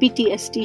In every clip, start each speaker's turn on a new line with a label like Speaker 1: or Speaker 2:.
Speaker 1: PTSD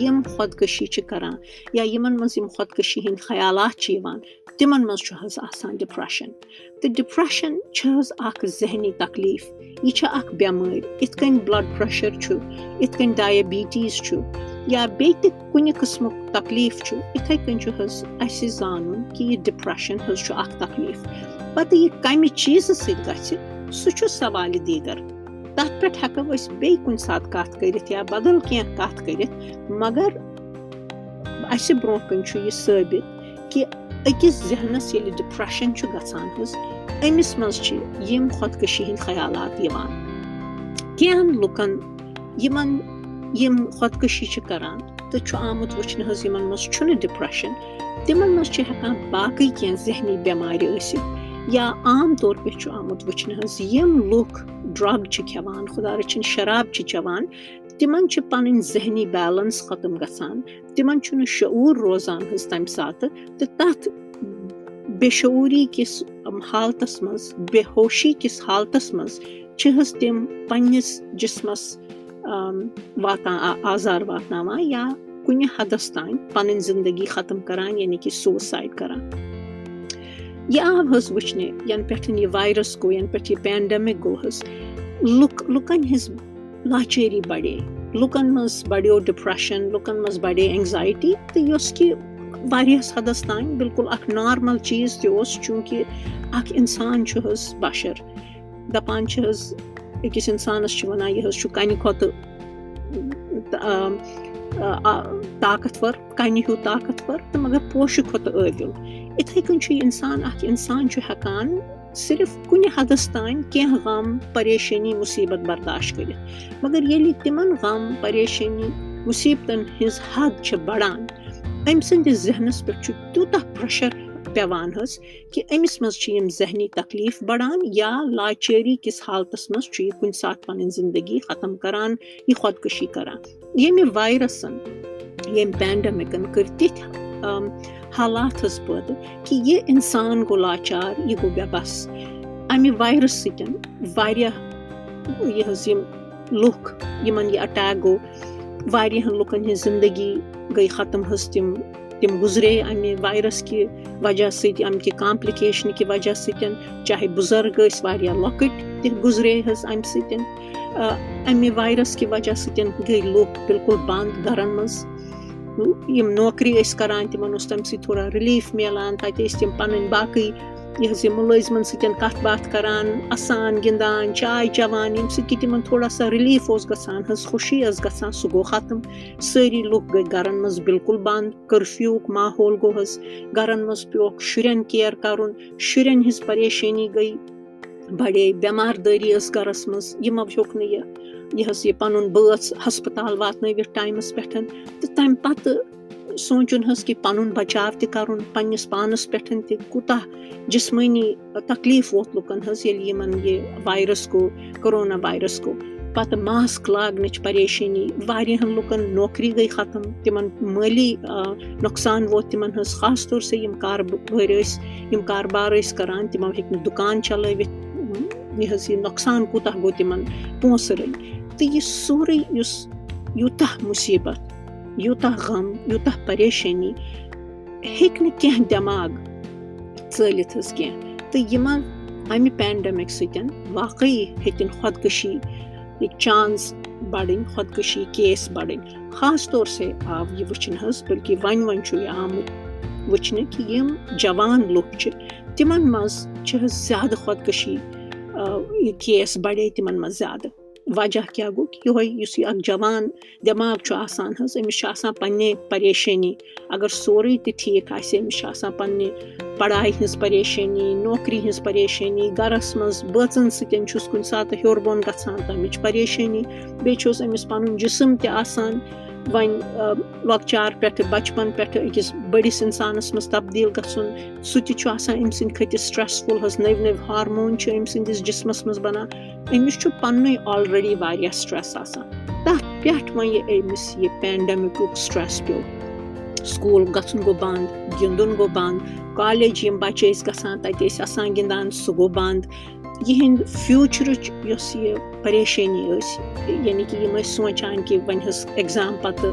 Speaker 1: یِم خۄدکٔشی چھِ کَران یا یِمَن منٛز یِم خۄدکٔشی ہِنٛدۍ خیالات چھِ یِوان تِمَن منٛز چھُ حظ آسان ڈِپرٛٮ۪شَن. تہٕ ڈِپرٛٮ۪شَن چھِ حظ اَکھ ذہنی تکلیٖف. یہِ چھِ اَکھ بٮ۪مٲرۍ یِتھ کٔنۍ بٕلَڈ پرٛٮ۪شَر چھُ, یِتھ کٔنۍ ڈایبیٖٹیٖز چھُ یا بیٚیہِ تہِ کُنہِ قٕسمُک تکلیٖف چھُ. یِتھَے کٔنۍ چھُ حظ اَسہِ زانُن کہِ یہِ ڈِپرٛٮ۪شَن حظ چھُ اَکھ تکلیٖف. پَتہٕ یہِ کَمہِ چیٖزٕ سۭتۍ گژھِ سُہ چھُ سوالہِ دیٖگر. تَتھ پٮ۪ٹھ ہٮ۪کو أسۍ بیٚیہِ کُنہِ ساتہٕ کَتھ کٔرِتھ یا بدل کینٛہہ کَتھ کٔرِتھ, مگر اَسہِ برٛونٛہہ کَنۍ چھُ یہِ ثٲبِت کہِ أکِس ذہنَس ییٚلہِ ڈِپرٛٮ۪شَن چھُ گژھان حظ أمِس منٛز چھِ یِم خۄدکٔشی ہِنٛدۍ خیالات یِوان. کینٛہَن لُکَن یِمَن یِم خۄدکٔشی چھِ کَران تہٕ چھُ آمُت وٕچھنہٕ حظ یِمَن منٛز چھُنہٕ ڈِپرٛٮ۪شَن, تِمَن منٛز چھِ ہٮ۪کان باقٕے کینٛہہ ذہنی بٮ۪مارِ ٲسِتھ. یا عام طور پٲٹھۍ چھُ آمُت وٕچھنہٕ حظ یِم لُکھ ڈرٛگ چھِ کھٮ۪وان, خۄدا رٔچھِنۍ شراب چھِ چٮ۪وان, تِمَن چھِ پَنٕنۍ ذہنی بیلَنس ختم گژھان. تِمَن چھُنہٕ شعوٗر روزان حظ تَمہِ ساتہٕ تہٕ تَتھ بے شعوٗری کِس حالتَس منٛز, بے ہوشی کِس حالتَس منٛز چھِ حظ تِم پنٛنِس جِسمَس واتان آزار واتناوان یا کُنہِ حدس تانۍ پَنٕنۍ زندگی ختم کَران یعنی کہِ سوٗسایڈ کَران. یہِ آو حظ وٕچھنہِ یَنہٕ پٮ۪ٹھ یہِ وایرَس گوٚو, یَنہٕ پٮ۪ٹھ یہِ پینڈَمِک گوٚو حظ, لُکَن ہِنٛز لاچٲری بَڑے, لُکَن منٛز بَڑیو ڈِپرٛٮ۪شَن, لُکَن منٛز بَڑے اٮ۪نزایٹی, تہٕ یۄس کہِ واریاہَس حدس تانۍ بِلکُل اَکھ نارمَل چیٖز تہِ اوس, چوٗنٛکہِ اَکھ اِنسان چھُ حظ بَشر. دَپان چھِ حظ أکِس اِنسانَس چھِ وَنان یہِ حظ چھُ کَنہِ کھۄتہٕ طاقتور, کَنہِ ہیوٗ طاقتور تہٕ مگر پوشہِ کھۄتہٕ عٲدِل. یِتھَے کٔنۍ چھُ یہِ اکھ اِنسان چھُ ہٮ۪کان صرف کُنہِ حدس تانۍ کینٛہہ غم پریشٲنی مُصیٖبت برداشت کٔرِتھ, مگر ییٚلہِ تِمن غم پریشٲنی مُصیٖبتن ہِنٛز حد چھِ بڑان أمۍ سٕنٛدِس ذہنس پٮ۪ٹھ چھُ تیوٗتاہ پریشر پیوان حظ کہِ أمِس منٛز چھِ یِم ذہنی تکلیٖف بڑان یا لاچٲری کِس حالتس منٛز چھُ یہِ کُنہِ ساتہٕ پنٕنۍ زندگی ختم کران, یہِ خۄدکٔشی کران. ییٚمہِ وایرسن, ییٚمہِ پینڈمِکن کٔرۍ تِتھۍ حالات حظ پٲدٕ کہِ یہِ اِنسان گوٚو لاچار, یہِ گوٚو بے بس. اَمہِ وایرس سۭتۍ واریاہ یہِ حظ یِم لُکھ یِمن یہِ اٹیک گوٚو, واریاہن لُکن ہِنٛز زندگی گٔے ختم حظ. تِم گُزرے اَمہِ وایرس کہِ وجہ سۭتۍ, اَمہِ کہِ کامپلِکیشنہٕ کہِ وجہ سۭتۍ, چاہے بُزرگ ٲسۍ واریاہ لۄکٕٹۍ تہِ گُزرے حظ اَمہِ سۭتۍ. اَمہِ وایرس کہِ وجہ سۭتۍ گٔے لُکھ بِلکُل بنٛد گرن منٛز. یِم نوکری ٲسۍ کران تِمن اوس تَمہِ سۭتۍ تھوڑا رِلیٖف میلان, تَتہِ ٲسۍ تِم پنٕنۍ باقٕے یہِ حظ یہِ مُلٲزمن سۭتۍ کتھ باتھ کران, اَسان گِنٛدان, چاے چٮ۪وان, ییٚمہِ سۭتۍ کہِ تِمن تھوڑا سا رِلیٖف اوس گژھان حظ, خوشی ٲس گژھان, سُہ گوٚو ختم. سٲری لُکھ گٔے گرن منٛز بِلکُل بنٛد, کرفیوٗک ماحول گوٚو حظ, گرن منٛز پیوکھ شُرٮ۪ن کِیر کرُن, شُرٮ۪ن ہِنٛز پریشٲنی گٔے بڑے, بٮ۪مار دٲری ٲس گرس منٛز, یِمو ہیوٚک نہٕ یہِ حظ یہِ پنُن بٲژ ہسپتال واتنٲوِتھ ٹایمس پٮ۪ٹھ, تہٕ تمہِ پتہٕ سونٛچُن حظ کہِ پنُن بچاو تہِ کرُن پننِس پانس پٮ۪ٹھ تہِ. کوٗتاہ جسمٲنی تکلیٖف ووت لُکن حظ ییٚلہِ یِمن یہِ وایرس گوٚو, کرونا وایرس گوٚو. پتہٕ ماسک لاگنٕچ پریشٲنی, واریاہن لُکن نوکری گٔے ختم, تِمن مٲلی نۄقصان ووت تِمن حظ, خاص طور سے یِم کاربار ٲسۍ کران تِمو ہیٚکۍ نہٕ دُکان چلٲوِتھ. یہِ حظ یہِ نۄقصان کوٗتاہ گوٚو تِمن, پونٛسہٕ رٔنۍ. تہٕ یہِ سورُے یُس یوٗتاہ مُصیٖبت, یوٗتاہ غم, یوٗتاہ پریشٲنی ہیٚکہِ نہٕ کینٛہہ دٮ۪ماغ ژٲلِتھ حظ کینٛہہ. تہٕ یِمن اَمہِ پینڈمِک سۭتۍ واقعی ہیٚتِن خۄدکٔشی ہیٚکہِ چانس بڑٕنۍ, خۄدکٔشی کیس بڑٕنۍ. خاص طور سے آو یہِ وٕچھنہٕ حظ, بلکہِ وۄنۍ چھُ یہِ آمُت وٕچھنہٕ کہِ یِم جوان لُکھ چھِ تِمن منٛز چھِ حظ زیادٕ خۄدکٔشی کیس بڑے تِمن منٛز زیادٕ. وجہ کیٛاہ گوٚو کہِ یِہوے یُس یہِ اکھ جوان دٮ۪ماغ چھُ آسان حظ, أمِس چھُ آسان پننہِ پریشٲنی, اگر سورُے تہِ ٹھیٖک آسہِ أمِس چھِ آسان پننہِ پڑایہِ ہِنٛز پریشٲنی, نوکری ہِنٛز پریشٲنی, گرس منٛز بٲژن سۭتۍ چھُس کُنہِ ساتہٕ ہیوٚر بۄن گژھان تَمِچ پریشٲنی, بیٚیہِ چھُس أمِس پنُن جسم تہِ آسان وۄنۍ لۄکچار پٮ۪ٹھٕ بچپن پٮ۪ٹھٕ أکِس بٔڑِس اِنسانس منٛز تبدیٖل گژھُن, سُہ تہِ چھُ آسان أمۍ سٕنٛدِ خٲطرٕ سٹرٛٮ۪سفُل حظ. نٔوۍ ہارمون چھِ أمۍ سٕنٛدِس جسمس منٛز بنان, أمِس چھُ پننُے آلریڈی واریاہ سٹرٛٮ۪س آسان. تتھ پٮ۪ٹھ وۄنۍ أمِس یہِ پینڈمِکُک سٹرٛٮ۪س پیوٚو, سکوٗل گژھُن گوٚو بنٛد, گِنٛدُن گوٚو بنٛد, کالیج یِم بچہٕ ٲسۍ گژھان تتہِ ٲسۍ آسان گِنٛدان, سُہ گوٚو بنٛد. یِہِنٛدِ فیوٗچرٕچ یۄس یہِ پریشٲنی ٲس, یعنی کہِ یِم ٲسۍ سونٛچان کہِ وۄنۍ حظ اٮ۪گزام پتہٕ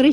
Speaker 1: 3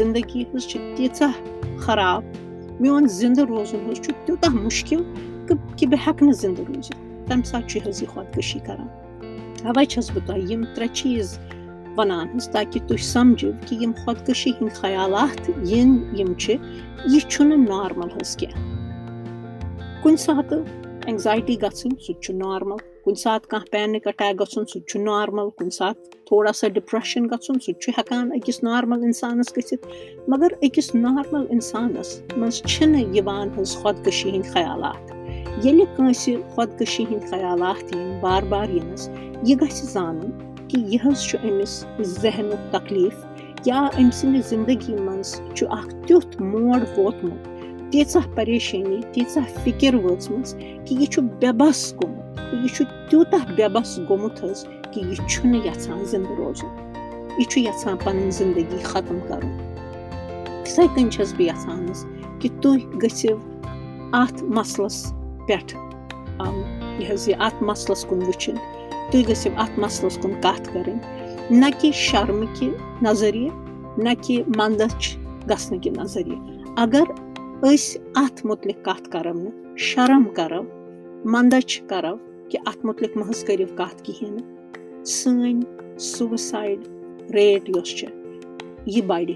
Speaker 1: زندگی حظ چھِ تیٖژاہ خراب، میون زِندٕ روزُن حظ چھُ تیوٗتاہ مُشکِل کہِ بہٕ ہٮ۪کہٕ نہٕ زِندٕ روٗزِتھ. تَمہِ ساتہٕ چھُ حظ یہِ خۄدکٔشی کران. اَوے چھَس بہٕ تۄہہِ یِم 3 چیٖز وَنان حظ تاکہِ تُہۍ سَمجِو کہِ یِم خۄدکٔشی ہٕنٛدۍ خیالات یِم چھِ یہِ چھُنہٕ نارمل حظ کیٚنٛہہ. کُنہِ ساتہٕ اینگزایٹی گژھٕنۍ سُہ تہِ چھُ نارمل، کُنہِ ساتہٕ کانٛہہ پینِک اٹیک گژھُن سُہ تہِ چھُ نارمل، کُنہِ ساتہٕ تھوڑا سا ڈِپریشن گژھُن سُہ تہِ چھُ ہٮ۪کان أکِس نارمل اِنسانس گٔژھِتھ. مگر أکِس نارمل اِنسانس منٛز چھِنہٕ یِوان حظ خۄدکٔشی ہٕنٛدۍ خیالات. ییٚلہِ کٲنٛسہِ خۄدکٔشی ہٕنٛدۍ خیالات یِن بار بار یِنس، یہِ گژھِ زانُن کہِ یہِ حظ چھُ أمِس ذہنُک تکلیٖف یا أمۍ سٕنٛدِ زندگی منٛز چھُ اکھ تیُتھ موڑ ووتمُت، تیٖژاہ پریشٲنی، تیٖژاہ فِکِر وٲژمٕژ کہِ یہِ چھُ بے بس گوٚمُت. یہِ چھُ تیوٗتاہ بے بس گوٚمُت حظ کہِ یہِ چھُنہٕ یژھان زِندٕ روزُن، یہِ چھُ یژھان پنٕنۍ زندگی ختم کرُن. تِتھَے کٔنۍ چھَس بہٕ یژھان حظ کہِ تُہۍ گٔژھِو اَتھ مسلس پٮ۪ٹھ اَتھ مسلس کُن وٕچھِنۍ، تُہۍ گٔژھِو اَتھ مسلس کُن کَتھ کَرٕنۍ، نہ کہِ شرمہٕ کہِ نظریہِ، نہ کہِ منٛدچھ گژھنہٕ کہِ نظریہِ. اگر أسۍ اَتھ مُتعلِق کَتھ کَرو نہٕ، شرم کَرو، منٛدچھ کَرو کہِ اَتھ مُتعلِق مہ حظ کٔرِو کَتھ کِہیٖنۍ نہٕ، سٲنۍ سوٗسایڈ ریٹ یۄس چھِ یہِ بَڑِ.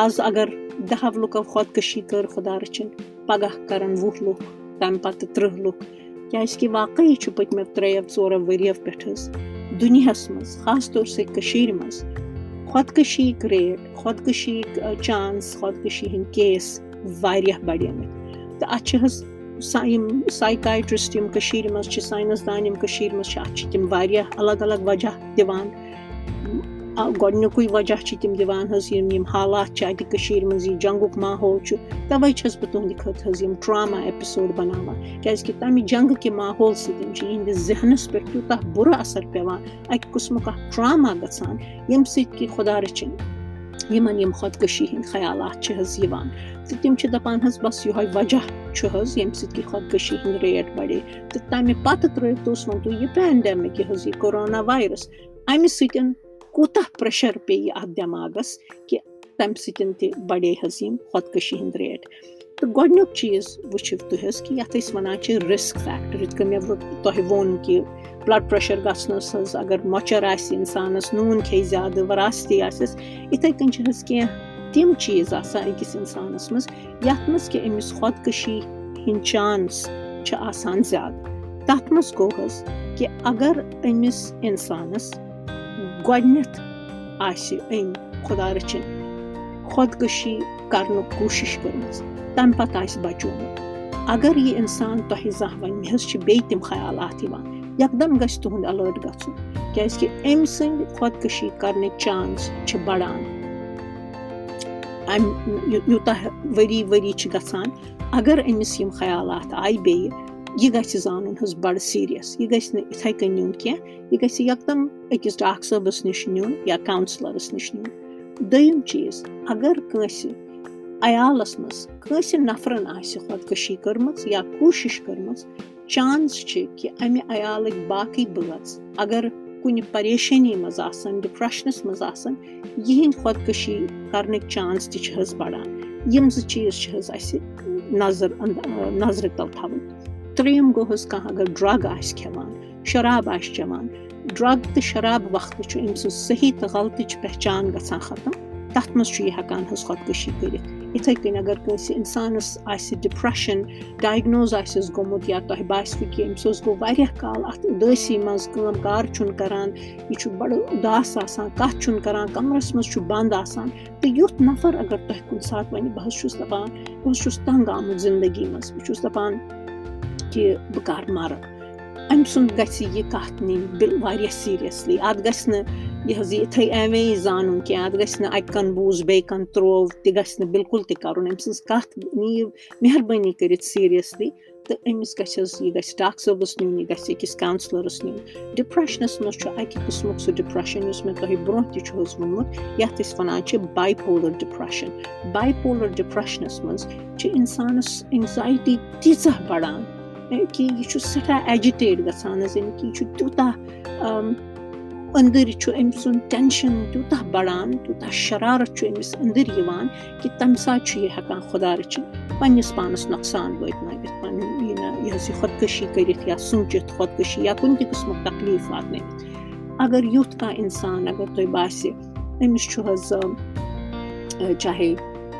Speaker 1: آز اگر 10 لُکو خۄدکٔشی کٔر خۄدا رٔچھِنۍ، پگاہ کَرن 20 لُکھ، تَمہِ پتہٕ 30 لُکھ. کیٛازِ کہِ واقعی چھُ پٔتمیو 3-4 ؤرِیو پٮ۪ٹھ حظ دُنیاہس منٛز خاص طور سے کٔشیٖرِ منٛز خۄدکٔشیٖک ریٹ، خۄدکٔشیٖک چانس، خۄدکٔشی ہٕنٛدۍ کیس واریاہ بڑیمٕتۍ. تہٕ اَتھ چھِ حظ یِم سایکایٹرسٹ یِم کٔشیٖرِ منٛز چھِ، ساینس دان یِم کٔشیٖرِ منٛز چھِ، اَتھ چھِ تِم واریاہ الگ الگ وجہ دِوان. گۄڈنیُکُے وجہ چھِ تِم دِوان حظ یِم حالات چھِ اَتہِ کٔشیٖرِ منٛز، یہِ جنگُک ماحول چھُ. تَوَے چھَس بہٕ تُہنٛدِ خٲطرٕ حظ یِم ٹراما ایپِسوڈ بناوان. کیٛازِ کہِ تَمہِ جنگہٕ کہِ ماحول سۭتۍ چھِ یِہنٛدِس ذہنس پٮ۪ٹھ تیوٗتاہ بُرٕ اثر پیٚوان، اَکہِ قٕسمُک اکھ ٹراما گژھان، ییٚمہِ سۭتۍ کہِ خۄدا رٔچھِنۍ یِمن یِم خۄدکٔشی ہٕنٛدۍ خیالات چھِ حظ یِوان. تہٕ تِم چھِ دپان حظ بس یِہوے وجہ چھُ حظ ییٚمہِ سۭتۍ کہِ خۄدکٔشی ہٕنٛدۍ ریٹ بڑے. تہٕ تَمہِ پتہٕ ترٲوتوس وۄنۍ تُہۍ یہِ پینڈیمِک، یہِ حظ یہِ کورونا وایرس، اَمہِ سۭتۍ کوٗتاہ پریشر پیٚیہِ اَتھ دٮ۪ماغس کہِ تَمہِ سۭتۍ تہِ بڑے حظ یِم خۄدکٔشی ہٕنٛدۍ ریٹ. تہٕ گۄڈنیُک چیٖز وٕچھِو تُہۍ حظ کہِ یَتھ أسۍ وَنان چھِ رِسک فیکٹر. یِتھ کٔنۍ مےٚ تۄہہِ ووٚن کہِ بلڈ پریشر گژھنس حظ اگر مۄچر آسہِ اِنسانس، نوٗن کھیٚیہِ زیادٕ، وراثتی آسٮ۪س، یِتھَے کٔنۍ چھِ حظ کینٛہہ تِم چیٖز آسان أکِس اِنسانس منٛز یَتھ منٛز کہِ أمِس خۄدکٔشی ہٕنٛدۍ چانس چھِ آسان زیادٕ. تَتھ منٛز گوٚو حظ کہِ اگر أمِس اِنسانس گۄڈنٮ۪تھ آسہِ أمۍ خۄدا رٔچھِنۍ خۄدکٔشی کرنُک کوٗشِش کٔرمٕژ، تَمہِ پتہٕ آسہِ بچومُت، اگر یہِ اِنسان تۄہہِ زانٛہہ وَنہِ مےٚ حظ چھِ بیٚیہِ تِم خیالات یِوان، یکدم گژھِ تُہُنٛد الٲرٹ گژھُن. کیٛازِ کہِ أمۍ سٕنٛدۍ خۄدکٔشی کرنٕکۍ چانس چھِ بڑان. یوٗتاہ ؤری چھِ گژھان، اگر أمِس یِم خیالات آیہِ بیٚیہِ، یہِ گژھِ زانُن حظ بڑٕ سیٖریس. یہِ گژھِ نہٕ یِتھَے کٔنۍ نیُن کیٚنٛہہ، یہِ گژھِ یکدم أکِس ڈاکٹر صٲبس نِش نیُن یا کاونسلرس نِش نیُن. دوٚیِم چیٖز، اگر کٲنٛسہِ عیالس منٛز کٲنٛسہِ نفرن آسہِ خۄدکٔشی کٔرمٕژ یا کوٗشِش کٔرمٕژ، چانس چھِ کہِ اَمہِ عیالٕکۍ باقٕے بٲژ اگر کُنہِ پریشٲنی منٛز آسن، ڈپریشنس منٛز آسن، یِہِنٛدۍ خۄدکٔشی کرنٕکۍ چانس تہِ چھِ حظ بڑان. یِم 2 چیٖز چھِ حظ اَسہِ نظرِ تل تھاوٕنۍ. 3 گوٚو حظ کانٛہہ اگر ڈرٛگ آسہِ کھٮ۪وان، شراب آسہِ چٮ۪وان. ڈرٛگ تہٕ شراب وقتہٕ چھُ أمۍ سٕنٛز صحیح تہٕ غلطٕچ پہچان گژھان ختم. تَتھ منٛز چھُ یہِ ہٮ۪کان حظ خۄدکٔشی کٔرِتھ. یِتھَے کٔنۍ اگر کٲنٛسہِ اِنسانس آسہِ ڈِپریشن ڈایگنوز آسٮ۪س گوٚمُت یا تۄہہِ باسوٕ کہِ أمِس حظ گوٚو واریاہ کال اَتھ اُدٲسی منٛز، کٲم کار چھُنہٕ کران، یہِ چھُ بڑٕ اُداس آسان، کتھ چھُنہٕ کران، کمرس منٛز چھُ بنٛد آسان. تہٕ یُتھ نفر اگر تۄہہِ کُنہِ ساتہٕ وَنہِ بہٕ حظ چھُس دپان بہٕ حظ چھُس تنٛگ آمُت زندگی منٛز، بہٕ چھُس دپان کہِ بہٕ کر مرٕ، أمۍ سُنٛد گژھِ یہِ کتھ نِنۍ واریاہ سیٖریسلی. اَتھ گژھِ نہٕ یہِ حظ یہِ یِتھَے ایوے زانُن کیٚنٛہہ، اَتھ گژھِ نہٕ اَکہِ کَن بوٗز بیٚیہِ کَن ترٛوو تہِ گژھِ نہٕ بِلکُل تہِ کَرُن. أمۍ سٕنٛز کَتھ نِیِو مہربٲنی کٔرِتھ سیٖریسلی. تہٕ أمِس گژھِ حظ یہِ گژھِ ڈاکٹر صٲبس نیُن، یہِ گژھِ أکِس کاونسلرس نیُن. ڈِپریشنس منٛز چھُ اَکہِ قٕسمُک سُہ ڈِپریشن یُس مےٚ تۄہہِ برونٛہہ تہِ چھُ حظ ووٚنمُت، یَتھ أسۍ وَنان چھِ bipolar depression. Bipolar ڈِپریشنس منٛز چھِ اِنسانس اینگزایٹی تیٖژاہ بڑان کہِ یہِ چھُ سٮ۪ٹھاہ ایجِٹیٹ گژھان حظ. یعنی کہِ یہِ چھُ تیوٗتاہ أندٕرۍ چھُ أمۍ سُنٛد ٹٮ۪نشَن تیوٗتاہ بَڑان تیوٗتاہ شرارت چھُ أمِس أنٛدٕرۍ یِوان کہِ تَمہِ ساتہٕ چھُ یہِ ہٮ۪کان خۄدا رٔچھِنۍ پنٛنِس پانَس نۄقصان وٲتنٲوِتھ پَنُن یہِ حظ یہِ خۄدکٔشی کٔرِتھ یا سوٗنٛچِتھ خۄدکٔشی یا کُنہِ تہِ قٕسمُک تکلیٖف واتنٲوِتھ. اگر یُتھ کانٛہہ اِنسان اگر تۄہہِ باسہِ أمِس چھُ حظ چاہے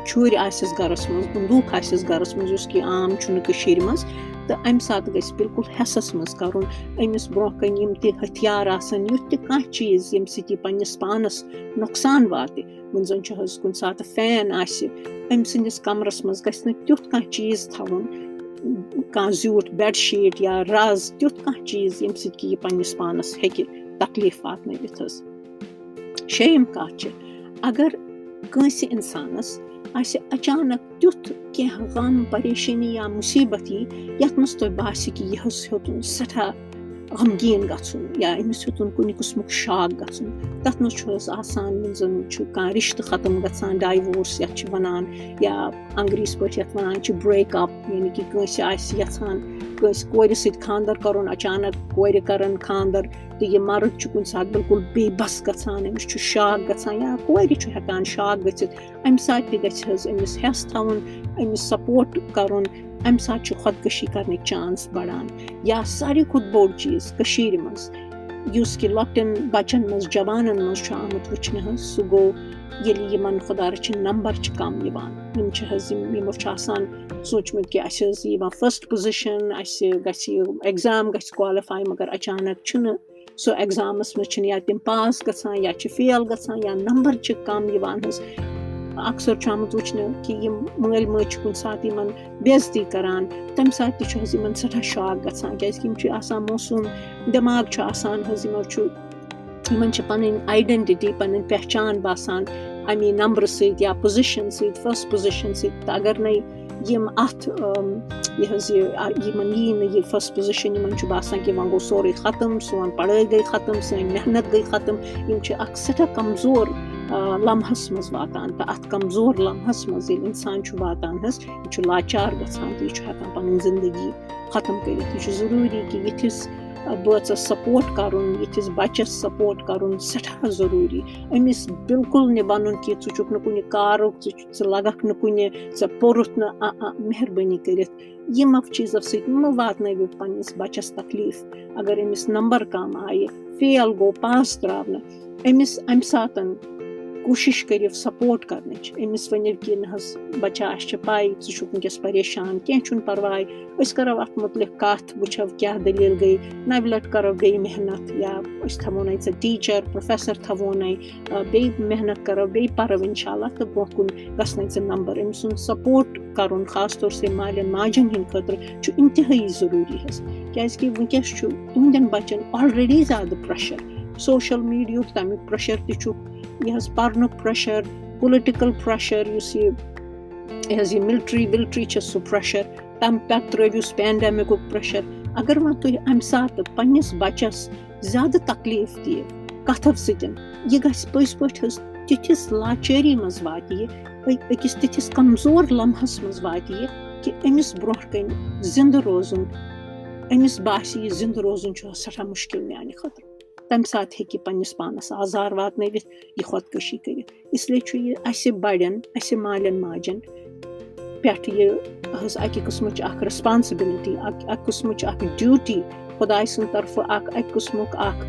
Speaker 1: شُرۍ آسٮ۪س گَرَس منٛز بنٛدوٗق آسٮ۪س گَرَس منٛز یُس کہِ عام چھُنہٕ کٔشیٖرِ منٛز تہٕ اَمہِ ساتہٕ گژھِ بِلکُل ہٮ۪سَس منٛز کَرُن أمِس برٛونٛہہ کَنہِ یِم تہِ ہتھیار آسَن یُتھ تہِ کانٛہہ چیٖز ییٚمہِ سۭتۍ یہِ پنٛنِس پانَس نۄقصان واتہِ وۄنۍ زَن چھُ حظ کُنہِ ساتہٕ فین آسہِ أمۍ سٕنٛدِس کَمرَس منٛز گژھِ نہٕ تیُتھ کانٛہہ چیٖز تھاوُن کانٛہہ زیوٗٹھ بٮ۪ڈ شیٖٹ یا رَز تیُتھ کانٛہہ چیٖز ییٚمہِ سۭتۍ کہِ یہِ پنٛنِس پانَس ہیٚکہِ تکلیٖف واتنٲوِتھ حظ. شیٚیِم کَتھ چھِ اگر کٲنٛسہِ اِنسانَس آسہِ اچانک تیُتھ کینٛہہ غم پریشٲنی یا مُصیٖبت یی یَتھ منٛز تۄہہِ باسہِ کہِ یہِ حظ ہیوٚتُن سٮ۪ٹھاہ غمگیٖن گژھُن یا أمِس ہیوٚتُن کُنہِ قٕسمُک شاک گژھُن تَتھ منٛز چھُ حظ آسان یِم زَن چھُ کانٛہہ رِشتہٕ ختم گژھان ڈایوورس یَتھ چھِ وَنان یا انٛگریٖزۍ پٲٹھۍ یَتھ وَنان چھِ برٛیک اَپ یعنی کہِ کٲنٛسہِ آسہِ یَژھان کٲنٛسہِ کورِ سۭتۍ خانٛدر کَرُن اچانک کورِ کَران خانٛدر تہٕ یہِ مرد چھُ کُنہِ ساتہٕ بِلکُل بے بس گژھان أمِس چھُ شاک گژھان یا کورِ چھُ ہٮ۪کان شاک گٔژھِتھ اَمہِ ساتہٕ تہِ گژھِ حظ أمِس ہٮ۪س تھاوُن أمِس سپورٹ کَرُن اَمہِ ساتہٕ چھُ خۄدکٔشی کَرنٕکۍ چانس بَڑان. یا ساروی کھۄتہٕ بوٚڑ چیٖز کٔشیٖرِ منٛز یُس کہِ لۄکٹٮ۪ن بَچن منٛز جوانن منٛز چھُ آمُت وٕچھنہٕ حظ سُہ گوٚو ییٚلہِ یِمن خۄدا رٔچھِنۍ نمبر چھِ کَم یِوان. یِم چھِ حظ یِمو چھُ آسان سوٗنٛچمُت کہِ اَسہِ حظ یِوان فٔسٹ پُزِشن اَسہِ گژھِ یہِ ایٚگزام گژھِ کالِفاے مگر اچانک چھُنہٕ سُہ ایٚگزامَس منٛز چھِنہٕ یا تِم پاس گژھان یا چھِ فیل گژھان یا نمبر چھِ کَم یِوان حظ. اکثر چھُ آمُت وٕچھنہٕ کہِ یِم مٲلۍ مٲج چھِ کُنہِ ساتہٕ یِمن بے عزتی کران تَمہِ ساتہٕ تہِ چھُ حظ یِمن سٮ۪ٹھاہ شاک گژھان کیازِ کہِ یِم چھِ آسان موسوٗم دٮ۪ماغ چھُ آسان حظ یِمن چھِ پَنٕنۍ آیڈینٹِٹی پَنٕنۍ پہچان باسان اَمی نمبرٕ سۭتۍ یا پُزِشن سۭتۍ فٔسٹ پُزِشن سۭتۍ تہٕ اگر نَے یِم اَتھ یہِ حظ یِمن یی نہٕ یہِ فٔسٹ پُزِشن یِمن چھُ باسان کہِ وۄنۍ گوٚو سورُے ختم سون پڑٲے گٔے ختم سٲنۍ محنت گٔے ختم یِم چھِ اکھ سٮ۪ٹھاہ کمزور لمحس منٛز واتان تہٕ اَتھ کمزور لمحس منٛز ییٚلہِ اِنسان چھُ واتان حظ یہِ چھُ لاچار گژھان تہٕ یہِ چھُ ہٮ۪کان پنٕنۍ زندگی ختم کٔرِتھ. یہِ چھُ ضروٗری کہِ یِتھِس بٲژَس سپورٹ کَرُن یِتھِس بَچَس سپورٹ کَرُن سٮ۪ٹھاہ ضروٗری. أمِس بِلکُل نہٕ وَنُن کہِ ژٕ چھُکھ نہٕ کُنہِ کارُک ژٕ لگکھ نہٕ کُنہِ ژٕ پوٚرُتھ نہٕ مہربٲنی کٔرِتھ یِمو چیٖزو سۭتۍ مہٕ واتنٲیِو پنٛنِس بَچَس تکلیٖف. اگر أمِس نمبر کَم آیہِ فیل گوٚو پاس درٛاو نہٕ أمِس اَمہِ ساتہٕ کوٗشِش کٔرِو سپورٹ کَرنٕچ. أمِس ؤنِو کہِ نہ حظ بَچا اَسہِ چھِ پَے ژٕ چھُکھ وٕنکٮ۪س پریشان کیٚنٛہہ چھُنہٕ پَرواے أسۍ کَرو اَتھ مُتعلِق کَتھ وٕچھو کیٛاہ دٔلیٖل گٔے نَوِ لَٹہِ کَرو بیٚیہِ محنت یا أسۍ تھاوونے ژٕ ٹیٖچَر پرٛوفیسر تھاوونے بیٚیہِ محنت کَرو بیٚیہِ پَرو اِنشاء اللہ تہٕ برونٛہہ کُن گژھنَے ژٕ نمبر. أمۍ سُنٛد سپورٹ کَرُن خاص طور سے مالٮ۪ن ماجٮ۪ن ہِنٛدۍ خٲطرٕ چھُ اِنتِہٲیی ضروٗری حظ کیٛازِکہِ وٕنکٮ۪س چھُ تُہنٛدٮ۪ن بَچَن آلریڈی زیادٕ پریشر سوشَل میٖڈیہُک تَمیُک پریشر تہِ چھُ یہِ حظ پَرنُک پریشر پُلٹِکَل پریشر یُس یہِ حظ یہِ مِلٹری چھِ سُہ پریشر تَمہِ پَتہٕ ترٛٲوِوس پینڈیمِکُک پریشر. اگر وۄنۍ تُہۍ اَمہِ ساتہٕ پنٛنِس بَچَس زیادٕ تکلیٖف دِیِو کَتھو سۭتۍ یہِ گژھِ پٔزۍ پٲٹھۍ حظ تِتھِس لاچٲری منٛز واتہِ یہِ أکِس تِتھِس کمزور لمحس منٛز واتہِ یہِ کہِ أمِس برونٛٹھ کَنہِ زِندٕ روزُن أمِس باسہِ یہِ زِندٕ روزُن چھُ سٮ۪ٹھاہ مُشکِل میٛانہِ خٲطرٕ. تَمہِ ساتہٕ ہیٚکہِ یہِ پنٛنِس پانَس آزار واتنٲوِتھ یہِ خۄدکٔشی کٔرِتھ. اِسلیے چھُ یہِ اَسہِ بَڑٮ۪ن اَسہِ مالٮ۪ن ماجٮ۪ن پٮ۪ٹھ یہِ حظ اَکہِ قٕسمٕچ اکھ ریسپانسِبلٹی اَکہِ قٕسمٕچ اکھ ڈیوٗٹی خۄداے سٕنٛدِ طرفہٕ اَکہِ قٕسمُک اکھ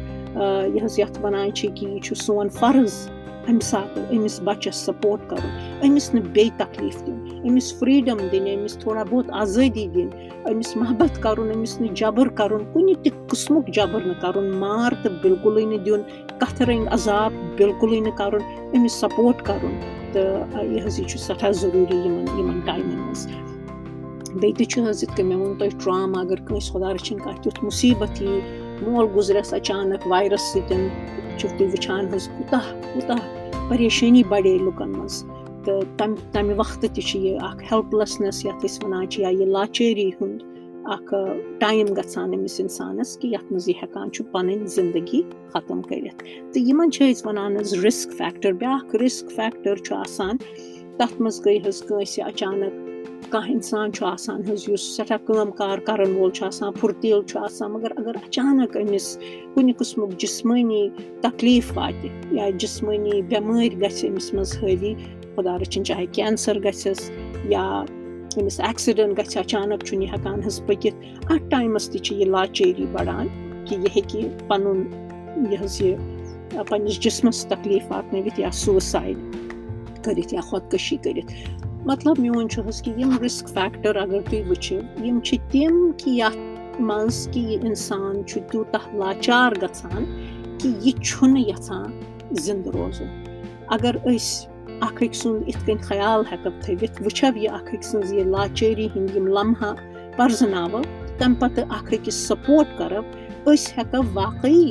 Speaker 1: یہِ حظ یَتھ وَنان چھِ کہِ یہِ چھُ سون فرض اَمہِ ساتہٕ أمِس بَچَس سپورٹ کَرُن أمِس نہٕ بیٚیہِ تکلیٖف دیُن أمِس فرٛیٖڈم دِنۍ أمِس تھوڑا بہت آزٲدی دِنۍ أمِس محبت کَرُن أمِس نہٕ جبر کَرُن کُنہِ تہِ قٕسمُک جبر نہٕ کَرُن مار تہٕ بِلکُلٕے نہٕ دیُن کَتھٕ رٔنٛگۍ عذاب بِلکُلٕے نہٕ کَرُن أمِس سپورٹ کَرُن تہٕ یہِ حظ یہِ چھُ سٮ۪ٹھاہ ضروٗری یِمن ٹایمَن منٛز. بیٚیہِ تہِ چھُ حظ یِتھ کٔنۍ مےٚ ووٚن تۄہہِ ٹراما اگر کٲنٛسہِ خۄدا رٔچھِنۍ کانٛہہ تیُتھ مُصیٖبت یی مول گُزریس اچانک وایرس سۭتۍ چھِو تُہۍ وٕچھان حظ کوٗتاہ پریشٲنی بَڑے لُکن منٛز تہٕ تَمہِ وقتہٕ تہِ چھِ یہِ اکھ ہیلپلٮ۪سنٮ۪س یَتھ أسۍ وَنان چھِ یا یہِ لاچٲری ہُنٛد اکھ ٹایم گژھان أمِس اِنسانَس کہِ یَتھ منٛز یہِ ہٮ۪کان چھُ پَنٕنۍ زندگی ختم کٔرِتھ. تہٕ یِمن چھِ أسۍ وَنان حظ رِسک فیکٹر. بیٛاکھ رِسک فیکٹر چھُ آسان تَتھ منٛز گٔے حظ کٲنٛسہِ اچانک کانٛہہ اِنسان چھُ آسان حظ یُس سٮ۪ٹھاہ کٲم کار کَرَن وول چھُ آسان پھُرتیٖل چھُ آسان مگر اگر اچانک أمِس کُنہِ قٕسمُک جِسمٲنی تکلیٖف واتہِ یا جِسمٲنی بٮ۪مٲرۍ گژھِ أمِس منٛز حٲوی خۄدا رٔچھِنۍ چاہے کینسَر گژھٮ۪س یا أمِس ایکسِڈنٛٹ گژھِ اچانک چھُنہٕ یہِ ہٮ۪کان حظ پٔکِتھ اَتھ ٹایمَس تہِ چھِ یہِ لاچٲری بَڑان کہِ یہِ ہیٚکہِ پَنُن یہِ حظ یہِ پنٛنِس جِسمَس تکلیٖف واتنٲوِتھ یا سوٗسایڈ کٔرِتھ یا خۄدکٔشی کٔرِتھ مطلب میون چھُ حظ کہِ یِم رِسک فیکٹر اگر تُہۍ وٕچھِو یِم چھِ تِم کہِ یَتھ منٛز کہِ یہِ اِنسان چھُ تیوٗتاہ لاچار گژھان کہِ یہِ چھُنہٕ یَژھان زِندٕ روزُن اگر أسۍ اکھ أکۍ سُنٛد یِتھ کٔنۍ خیال ہٮ۪کو تھٲوِتھ وٕچھو یہِ اکھ أکۍ سٕنٛز یہِ لاچٲری ہِنٛدۍ یِم لمحہ پرزٕناوو تَمہِ پَتہٕ اکھ أکِس سپوٹ کَرو أسۍ ہٮ۪کو واقعی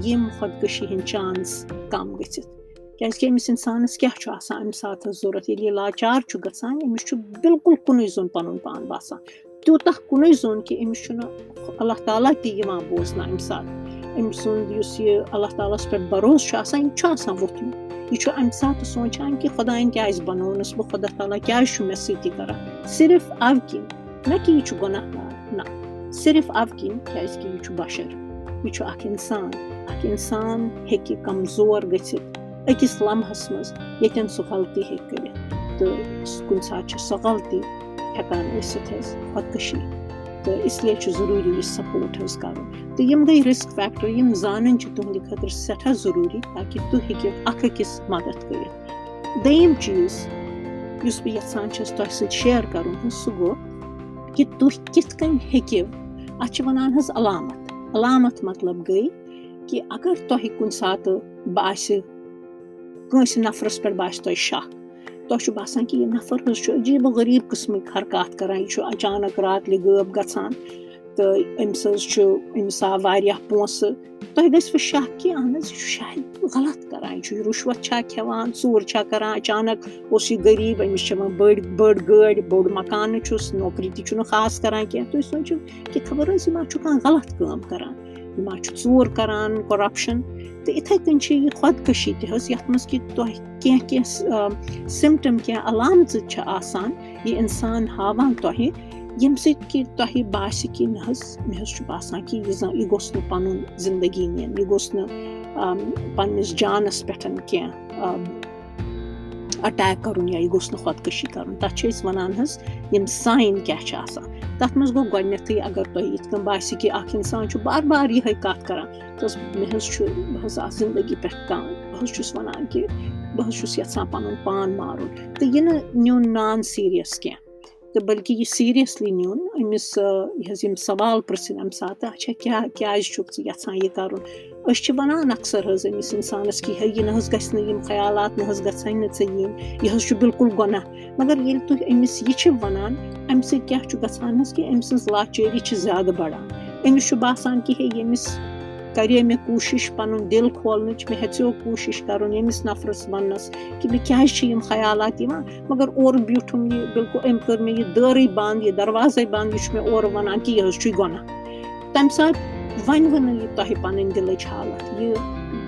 Speaker 1: یِم خۄدکٔشی ہِنٛدۍ چانس کم گٔژھِتھ کیٛازِکہِ أمِس اِنسانَس کیٛاہ چھُ آسان اَمہِ ساتہٕ حظ ضوٚرَتھ ییٚلہِ یہِ لاچار چھُ گژھان أمِس چھُ بِلکُل کُنُے زوٚن پَنُن پان باسان تیوٗتاہ کُنُے زوٚن کہِ أمِس چھُنہٕ اللہ تعالیٰ تہِ یِوان بوزنہٕ اَمہِ ساتہٕ أمۍ سُنٛد یُس یہِ اللہ تعالیٰ ہَس پٮ۪ٹھ بروسہٕ چھُ آسان یہِ چھُ آسان ووٚتھمُت یہِ چھُ اَمہِ ساتہٕ سونٛچان کہِ خۄدایَن کیٛازِ بَنوونَس بہٕ خۄدا تعالیٰ کیٛازِ چھُ مےٚ سۭتۍ یہِ کَران صرف اَوٕ کِنۍ نہ کہِ یہِ چھُ گۄناہ گار نہ صرف اَوٕ کِنۍ کیٛازِکہِ یہِ چھُ بشر یہِ چھُ اکھ اِنسان ہیٚکہِ کمزور گٔژھِتھ أکِس لمحس منٛز ییٚتٮ۪ن سُہ غلطی ہیٚکہِ کٔرِتھ تہٕ کُنہِ ساتہٕ چھِ سۄ غلطی ہٮ۪کان ٲسِتھ حظ خۄدکٔشی تہٕ اِسلیے چھُ ضروٗری یہِ سپوٹ حظ کَرُن تہٕ یِم گٔے رِسک فیکٹر یِم زانٕنۍ چھِ تُہنٛدِ خٲطرٕ سٮ۪ٹھاہ ضروٗری تاکہِ تُہۍ ہیٚکِو اکھ أکِس مدد کٔرِتھ دوٚیِم چیٖز یُس بہٕ یژھان چھَس تۄہہِ سۭتۍ شِیر کَرُن حظ سُہ گوٚو کہِ تُہۍ کِتھ کٔنۍ ہیٚکِو اَتھ چھِ وَنان حظ علامت مطلب گٔے کہِ اگر تۄہہِ کُنہِ ساتہٕ باسہِ کٲنٛسہِ نفرَس پٮ۪ٹھ باسہِ تۄہہِ شک تۄہہِ چھُ باسان کہِ یہِ نفر حظ چھُ عجیٖب و غریٖب قٕسمٕکۍ حرکات کَران یہِ چھُ اچانک راتلہِ غٲب گژھان تہٕ أمِس آو واریاہ پونٛسہٕ تۄہہِ گژھِوٕ شک کہِ اہن حظ یہِ چھُ شاید غلط کَران یہِ چھُ رُشوت چھا کھٮ۪وان ژوٗر چھا کَران اچانک اوس یہِ غریٖب أمِس چھِ یِوان بٔڑ گٲڑۍ بوٚڑ مکانہٕ چھُس نوکری تہِ چھُنہٕ خاص کَران کیٚنٛہہ تُہۍ سوٗنٛچِو کہِ خبر حظ یہِ ما چھُ کانٛہہ غلط کٲم کَران یہِ ما چھُ ژوٗر کَران کۄرپشَن تہٕ یِتھَے کٔنۍ چھِ یہِ خۄدکٔشی تہِ حظ یَتھ منٛز کہِ تۄہہِ کینٛہہ سِمٹَم کینٛہہ علامژٕ چھِ آسان یہِ اِنسان ہاوان تۄہہِ ییٚمہِ سۭتۍ کہِ تۄہہِ باسہِ کہِ نہ حظ مےٚ حظ چھُ باسان کہِ یہِ گوٚژھ نہٕ پَنُن زندگی نِنۍ یہِ گوٚژھ نہٕ پنٛنِس جانَس پٮ۪ٹھ کینٛہہ اَٹیک کَرُن یا یہِ گوٚژھ نہٕ خۄدکٔشی کَرُن تَتھ چھِ أسۍ وَنان حظ یِم ساین کیٛاہ چھِ آسان تَتھ منٛز گوٚو گۄڈنٮ۪تھٕے اگر تۄہہِ یِتھ کٔنۍ باسہِ کہِ اکھ اِنسان چھُ بار بار یِہوٚے کَتھ کَران مےٚ حظ چھُ بہٕ حظ آسہٕ زندگی پٮ۪ٹھ کانٛہہ بہٕ حظ چھُس وَنان کہِ بہٕ حظ چھُس یَژھان پَنُن پان مارُن تہٕ یہِ نہٕ نیُن نان سیٖریَس کیٚنٛہہ تہٕ بٔلکہِ یہِ سیٖریَسلی نیُن أمِس یہِ حظ یِم سوال پِرٛژھٕنۍ اَمہِ ساتہٕ اچھا کیٛازِ چھُکھ ژٕ یَژھان یہِ کَرُن أسۍ چھِ وَنان اکثر حظ أمِس اِنسانَس کہِ ہے یہِ نہ حظ گژھِ نہٕ یِم خیالات نہ حظ گژھن نہٕ ژےٚ یِنۍ یہِ حظ چھُ بِلکُل گۄناہ مگر ییٚلہِ تُہۍ أمِس یہِ چھِ وَنان اَمہِ سۭتۍ کیٛاہ چھُ گژھان حظ کہِ أمۍ سٕنٛز لاچٲری چھِ زیادٕ بَڑان أمِس چھُ باسان کہِ ہے ییٚمِس کَرے مےٚ کوٗشِش پَنُن دِل کھولنٕچ مےٚ ہیٚژیو کوٗشِش کَرُن ییٚمِس نفرَس وَننَس کہِ مےٚ کیٛازِ چھِ یِم خیالات یِوان مگر اورٕ بیوٗٹھُم یہِ بِلکُل أمۍ کٔر مےٚ یہِ دٲرٕے بنٛد یہِ دروازَے بنٛد یہِ چھُ مےٚ اورٕ وَنان کہِ یہِ حظ چھُے گۄناہ تَمہِ ساتہٕ وَنوٕ نہٕ یہِ تۄہہِ پَنٕنۍ دِلٕچ حالت یہِ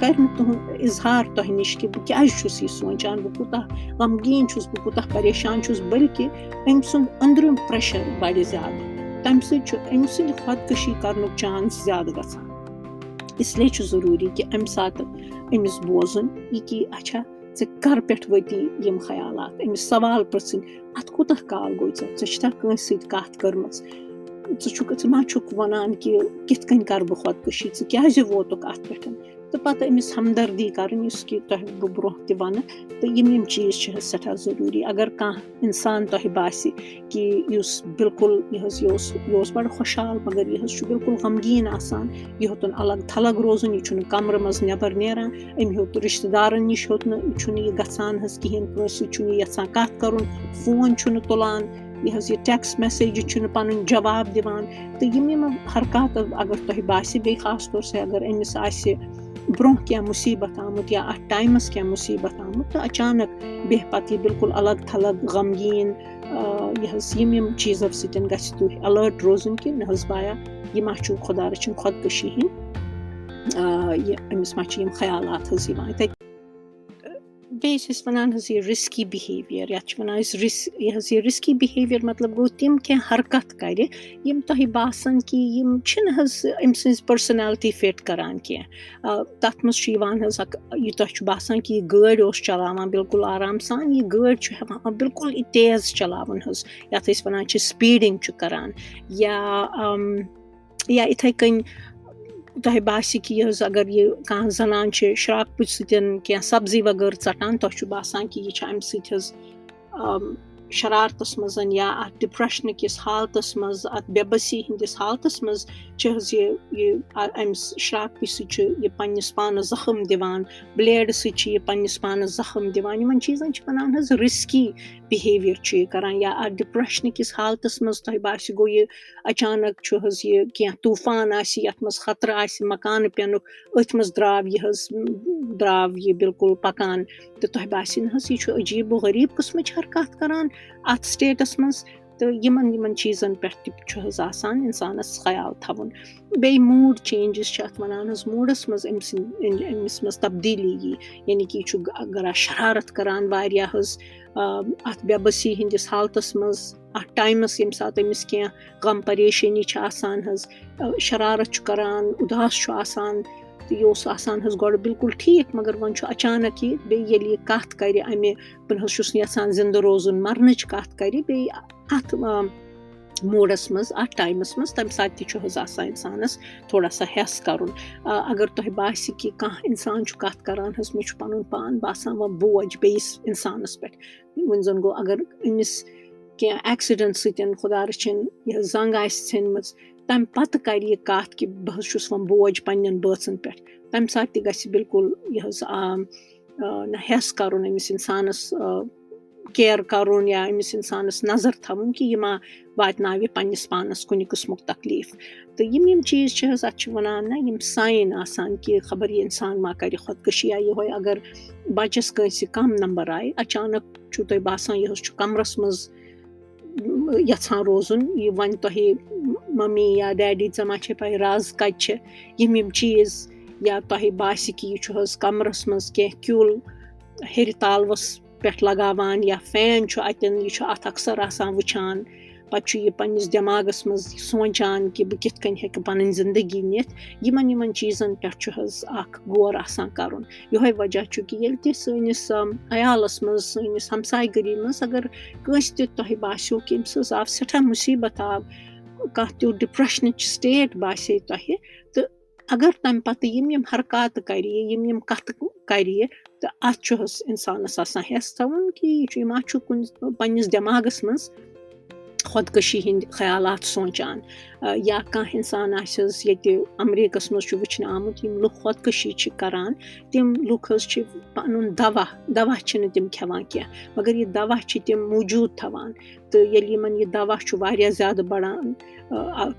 Speaker 1: کَرِ نہٕ تُہُنٛد اِظہار تۄہہِ نِش کہِ بہٕ کیٛازِ چھُس یہِ سونٛچان بہٕ کوٗتاہ غمگیٖن چھُس بہٕ کوٗتاہ پریشان چھُس بٔلکہِ أمۍ سُنٛد أنٛدرِم پرٛٮ۪شَر بَڑِ زیادٕ تَمہِ سۭتۍ چھُ أمۍ سٕنٛدِ خۄدکٔشی کَرنُک چانس زیادٕ گژھان اِسلیے چھُ ضروٗری کہِ اَمہِ ساتہٕ أمِس بوزُن یہِ کہِ اچھا ژےٚ کَر پٮ۪ٹھ وٲتی یِم خیالات أمِس سوال پِرٛژھٕنۍ اَتھ کوٗتاہ کال گوٚو ژےٚ چھُتھا کٲنٛسہِ سۭتۍ کَتھ کٔرمٕژ ژٕ ما چھُکھ وَنان کہِ کِتھ کٔنۍ کَرٕ بہٕ خۄدکٔشی ژٕ کیٛازِ ووتُکھ اَتھ پٮ۪ٹھ تہٕ پَتہٕ أمِس ہمدردی کَرٕنۍ یُس کہِ تۄہہِ بہٕ برونٛہہ تہِ وَنہٕ تہٕ یِم چیٖز چھِ حظ سٮ۪ٹھاہ ضروٗری اگر کانٛہہ اِنسان تۄہہِ باسہِ کہِ یُس بِلکُل یہِ اوس بَڑٕ خۄشحال مگر یہِ حظ چھُ بِلکُل غمگیٖن آسان یہِ ہیوٚتُن الگ تھلگ روزُن یہِ چھُنہٕ کَمرٕ منٛز نٮ۪بر نیران أمۍ ہیوٚت رِشتہٕ دارَن نِش ہیوٚت نہٕ یہِ چھُنہٕ یہِ گژھان حظ کِہیٖنۍ کٲنٛسہِ سۭتۍ چھُنہٕ یہِ یَژھان کَتھ کَرُن فون چھُنہٕ تُلان یہِ حظ یہِ ٹٮ۪کٕس مٮ۪سیجہِ چھُنہٕ پَنُن جواب دِوان تہٕ یِم حرکات اگر تۄہہِ باسہِ بیٚیہِ خاص طور سے اگر أمِس آسہِ برونٛہہ کینٛہہ مُصیٖبت آمُت یا اَتھ ٹایمَس کینٛہہ مُصیٖبت آمُت تہٕ اچانک بیٚہہِ پَتہٕ یہِ بِلکُل الگ تھلگ غمگیٖن یہِ حظ یِم چیٖزو سۭتۍ گژھِ تُہۍ اَلٲرٹ روزُن کہِ نہ حظ بایا یہِ ما چھُ خۄدا رٔچھِنۍ خۄدکٔشی ہِنٛدۍ یہِ أمِس ما چھِ یِم خیالات حظ یِوان بیٚیہِ چھِ أسۍ وَنان حظ یہِ رِسکی بِہیوِیر یَتھ چھِ وَنان أسۍ یہِ حظ یہِ رِسکی بِہیوِیر مطلب گوٚو تِم کینٛہہ حرکت کَرِ یِم تۄہہِ باسان کہِ یِم چھِنہٕ حظ أمۍ سٕنٛز پٔرسٕنیلٹی فِٹ کَران کینٛہہ تَتھ منٛز چھُ یِوان حظ اَکھ یہِ تۄہہِ چھُ باسان کہِ یہِ گٲڑۍ اوس چَلاوان بِلکُل آرام سان یہِ گٲڑۍ چھُ ہٮ۪وان بِلکُل یہِ تیز چَلاوُن حظ یَتھ أسۍ وَنان چھِ سپیٖڈِنٛگ چھُ کَران یا یِتھَے کٔنۍ تۄہہِ باسہِ کہِ یہِ حظ اگر یہِ کانٛہہ زَنان چھِ شرٛاکپٕچ سۭتۍ کینٛہہ سبزی وغٲرٕ ژَٹان تۄہہِ چھُ باسان کہِ یہِ چھِ اَمہِ سۭتۍ حظ شرارتَس منٛز یا اَتھ ڈِپرٛٮ۪شنہٕ کِس حالتَس منٛز اَتھ بے بٔسی ہِنٛدِس حالتَس منٛز چھِ حظ یہِ اَمہِ شرٛاکپٕچ سۭتۍ چھُ یہِ پنٛنِس پانَس زخم دِوان بٕلیڈٕ سۭتۍ چھِ یہِ پنٛنِس پانَس زخم دِوان یِمَن چیٖزَن چھِ وَنان حظ رِسکی بِہیوِیر چھُ یہِ کَران یا اَتھ ڈِپرٛٮ۪شنہٕ کِس حالتَس منٛز تۄہہِ باسہِ گوٚو یہِ اچانک چھُ حظ یہِ کینٛہہ طوٗفان آسہِ یَتھ منٛز خطرٕ آسہِ مکانہٕ پٮ۪نُک أتھۍ منٛز درٛاو یہِ بِلکُل پَکان تہٕ تۄہہِ باسہِ نہٕ حظ یہِ چھُ عجیٖب و غریٖب قٕسمٕچ حرکت کَران اَتھ سٹیٹَس منٛز تہٕ یِمَن چیٖزَن پٮ۪ٹھ تہِ چھُ حظ آسان اِنسانَس خیال تھاوُن بیٚیہِ موٗڈ چینٛجِز چھِ اَتھ وَنان حظ موٗڈَس منٛز أمِس منٛز تبدیٖلی یی یعنی کہِ یہِ چھُ گرا شرارت کَران واریاہ حظ اَتھ بے بٔسی ہِنٛدِس حالتَس منٛز اَتھ ٹایمَس ییٚمہِ ساتہٕ أمِس کینٛہہ غم پریشٲنی چھِ آسان حظ شرارت چھُ کَران اُداس چھُ آسان تہٕ یہِ اوس آسان حظ گۄڈٕ بِلکُل ٹھیٖک مگر وۄنۍ چھُ اچانک یہِ بیٚیہِ ییٚلہِ یہِ کَتھ کَرِ اَمہِ بہٕ نہٕ حظ چھُس نہٕ یَژھان زِندٕ روزُن مَرنٕچ کَتھ کَرِ بیٚیہِ اَتھ موٗڈَس منٛز اَتھ ٹایمَس منٛز تَمہِ ساتہٕ تہِ چھُ حظ آسان اِنسانَس تھوڑا سا ہٮ۪س کَرُن اگر تۄہہِ باسہِ کہِ کانٛہہ اِنسان چھُ کَتھ کَران حظ مےٚ چھُ پَنُن پان باسان وۄنۍ بوج بیٚیِس اِنسانَس پٮ۪ٹھ وۄنۍ زَن گوٚو اگر أمِس کینٛہہ ایٚکسِڈٮ۪نٛٹ سۭتۍ خۄدا رٔچھِنۍ یہِ زنٛگ آسہِ ژھیٚنمٕژ تَمہِ پَتہٕ کَرِ یہِ کَتھ کہِ بہٕ حظ چھُس وۄنۍ بوج پنٛنٮ۪ن بٲژَن پٮ۪ٹھ تَمہِ ساتہٕ تہِ گژھِ بِلکُل یہِ حظ ہٮ۪س کَرُن أمِس اِنسانَس کِیر کَرُن یا أمِس اِنسانَس نظر تھاوُن کہِ یہِ ما واتناوِ پنٛنِس پانَس کُنہِ قٕسمُک تکلیٖف تہٕ یِم چیٖز چھِ حظ اَتھ چھِ وَنان نہ یِم ساین آسان کہِ خبر یہِ اِنسان ما کَرِ خۄدکٔشی یا یِہوٚے اگر بَچَس کٲنٛسہِ کَم نمبر آیہِ اچانک چھُو تۄہہِ باسان یہِ حظ چھُ کَمرَس منٛز یَژھان روزُن یہِ وَنہِ تۄہہِ ممی یا ڈیڈی ژےٚ ما چھے پَے رَز کَتہِ چھِ یِم چیٖز یا تۄہہِ باسہِ کہِ یہِ چھُ حظ کَمرَس منٛز کینٛہہ کیُل ہیٚرِ تالوَس پٮ۪ٹھ لگاوان یا فین چھُ اَتٮ۪ن یہِ چھُ اَتھ اَکثر آسان وٕچھان پَتہٕ چھُ یہِ پنٛنِس دٮ۪ماغَس منٛز سونٛچان کہِ بہٕ کِتھ کٔنۍ ہیٚکہٕ پَنٕنۍ زندگی نِتھ یِمَن چیٖزَن پٮ۪ٹھ چھُ حظ اَکھ غور آسان کَرُن یِہوٚے وجہ چھُ کہِ ییٚلہِ تہِ سٲنِس عیالَس منٛز سٲنِس ہمساے گٔری منٛز اگر کٲنٛسہِ تہِ تۄہہِ باسیو کہِ أمِس حظ آو سٮ۪ٹھاہ مُصیٖبت آو کانٛہہ تیُتھ ڈِپرٛٮ۪شنٕچ سٹیٹ باسے تۄہہِ تہٕ اگر تَمہِ پَتہٕ یِم حرکات کَرِ یِم کَتھٕ کَرِ تہٕ اَتھ چھُ حظ اِنسانَس آسان ہٮ۪س تھاوُن کہِ یہِ ما چھُ کُنہِ پنٛنِس دٮ۪ماغَس منٛز خۄدکٔشی ہِنٛدۍ خیالات سونٛچان یا کانٛہہ اِنسان آسہِ حظ ییٚتہِ اَمریٖکَس منٛز چھُ وٕچھنہٕ آمُت یِم لُکھ خۄدکٔشی چھِ کَران تِم لُکھ حظ چھِ پَنُن دَوا چھِنہٕ تِم کھٮ۪وان کینٛہہ مگر یہِ دَوا چھِ تِم موٗجوٗد تھاوان تہٕ ییٚلہِ یِمَن یہِ دَوا چھُ واریاہ زیادٕ بَڑان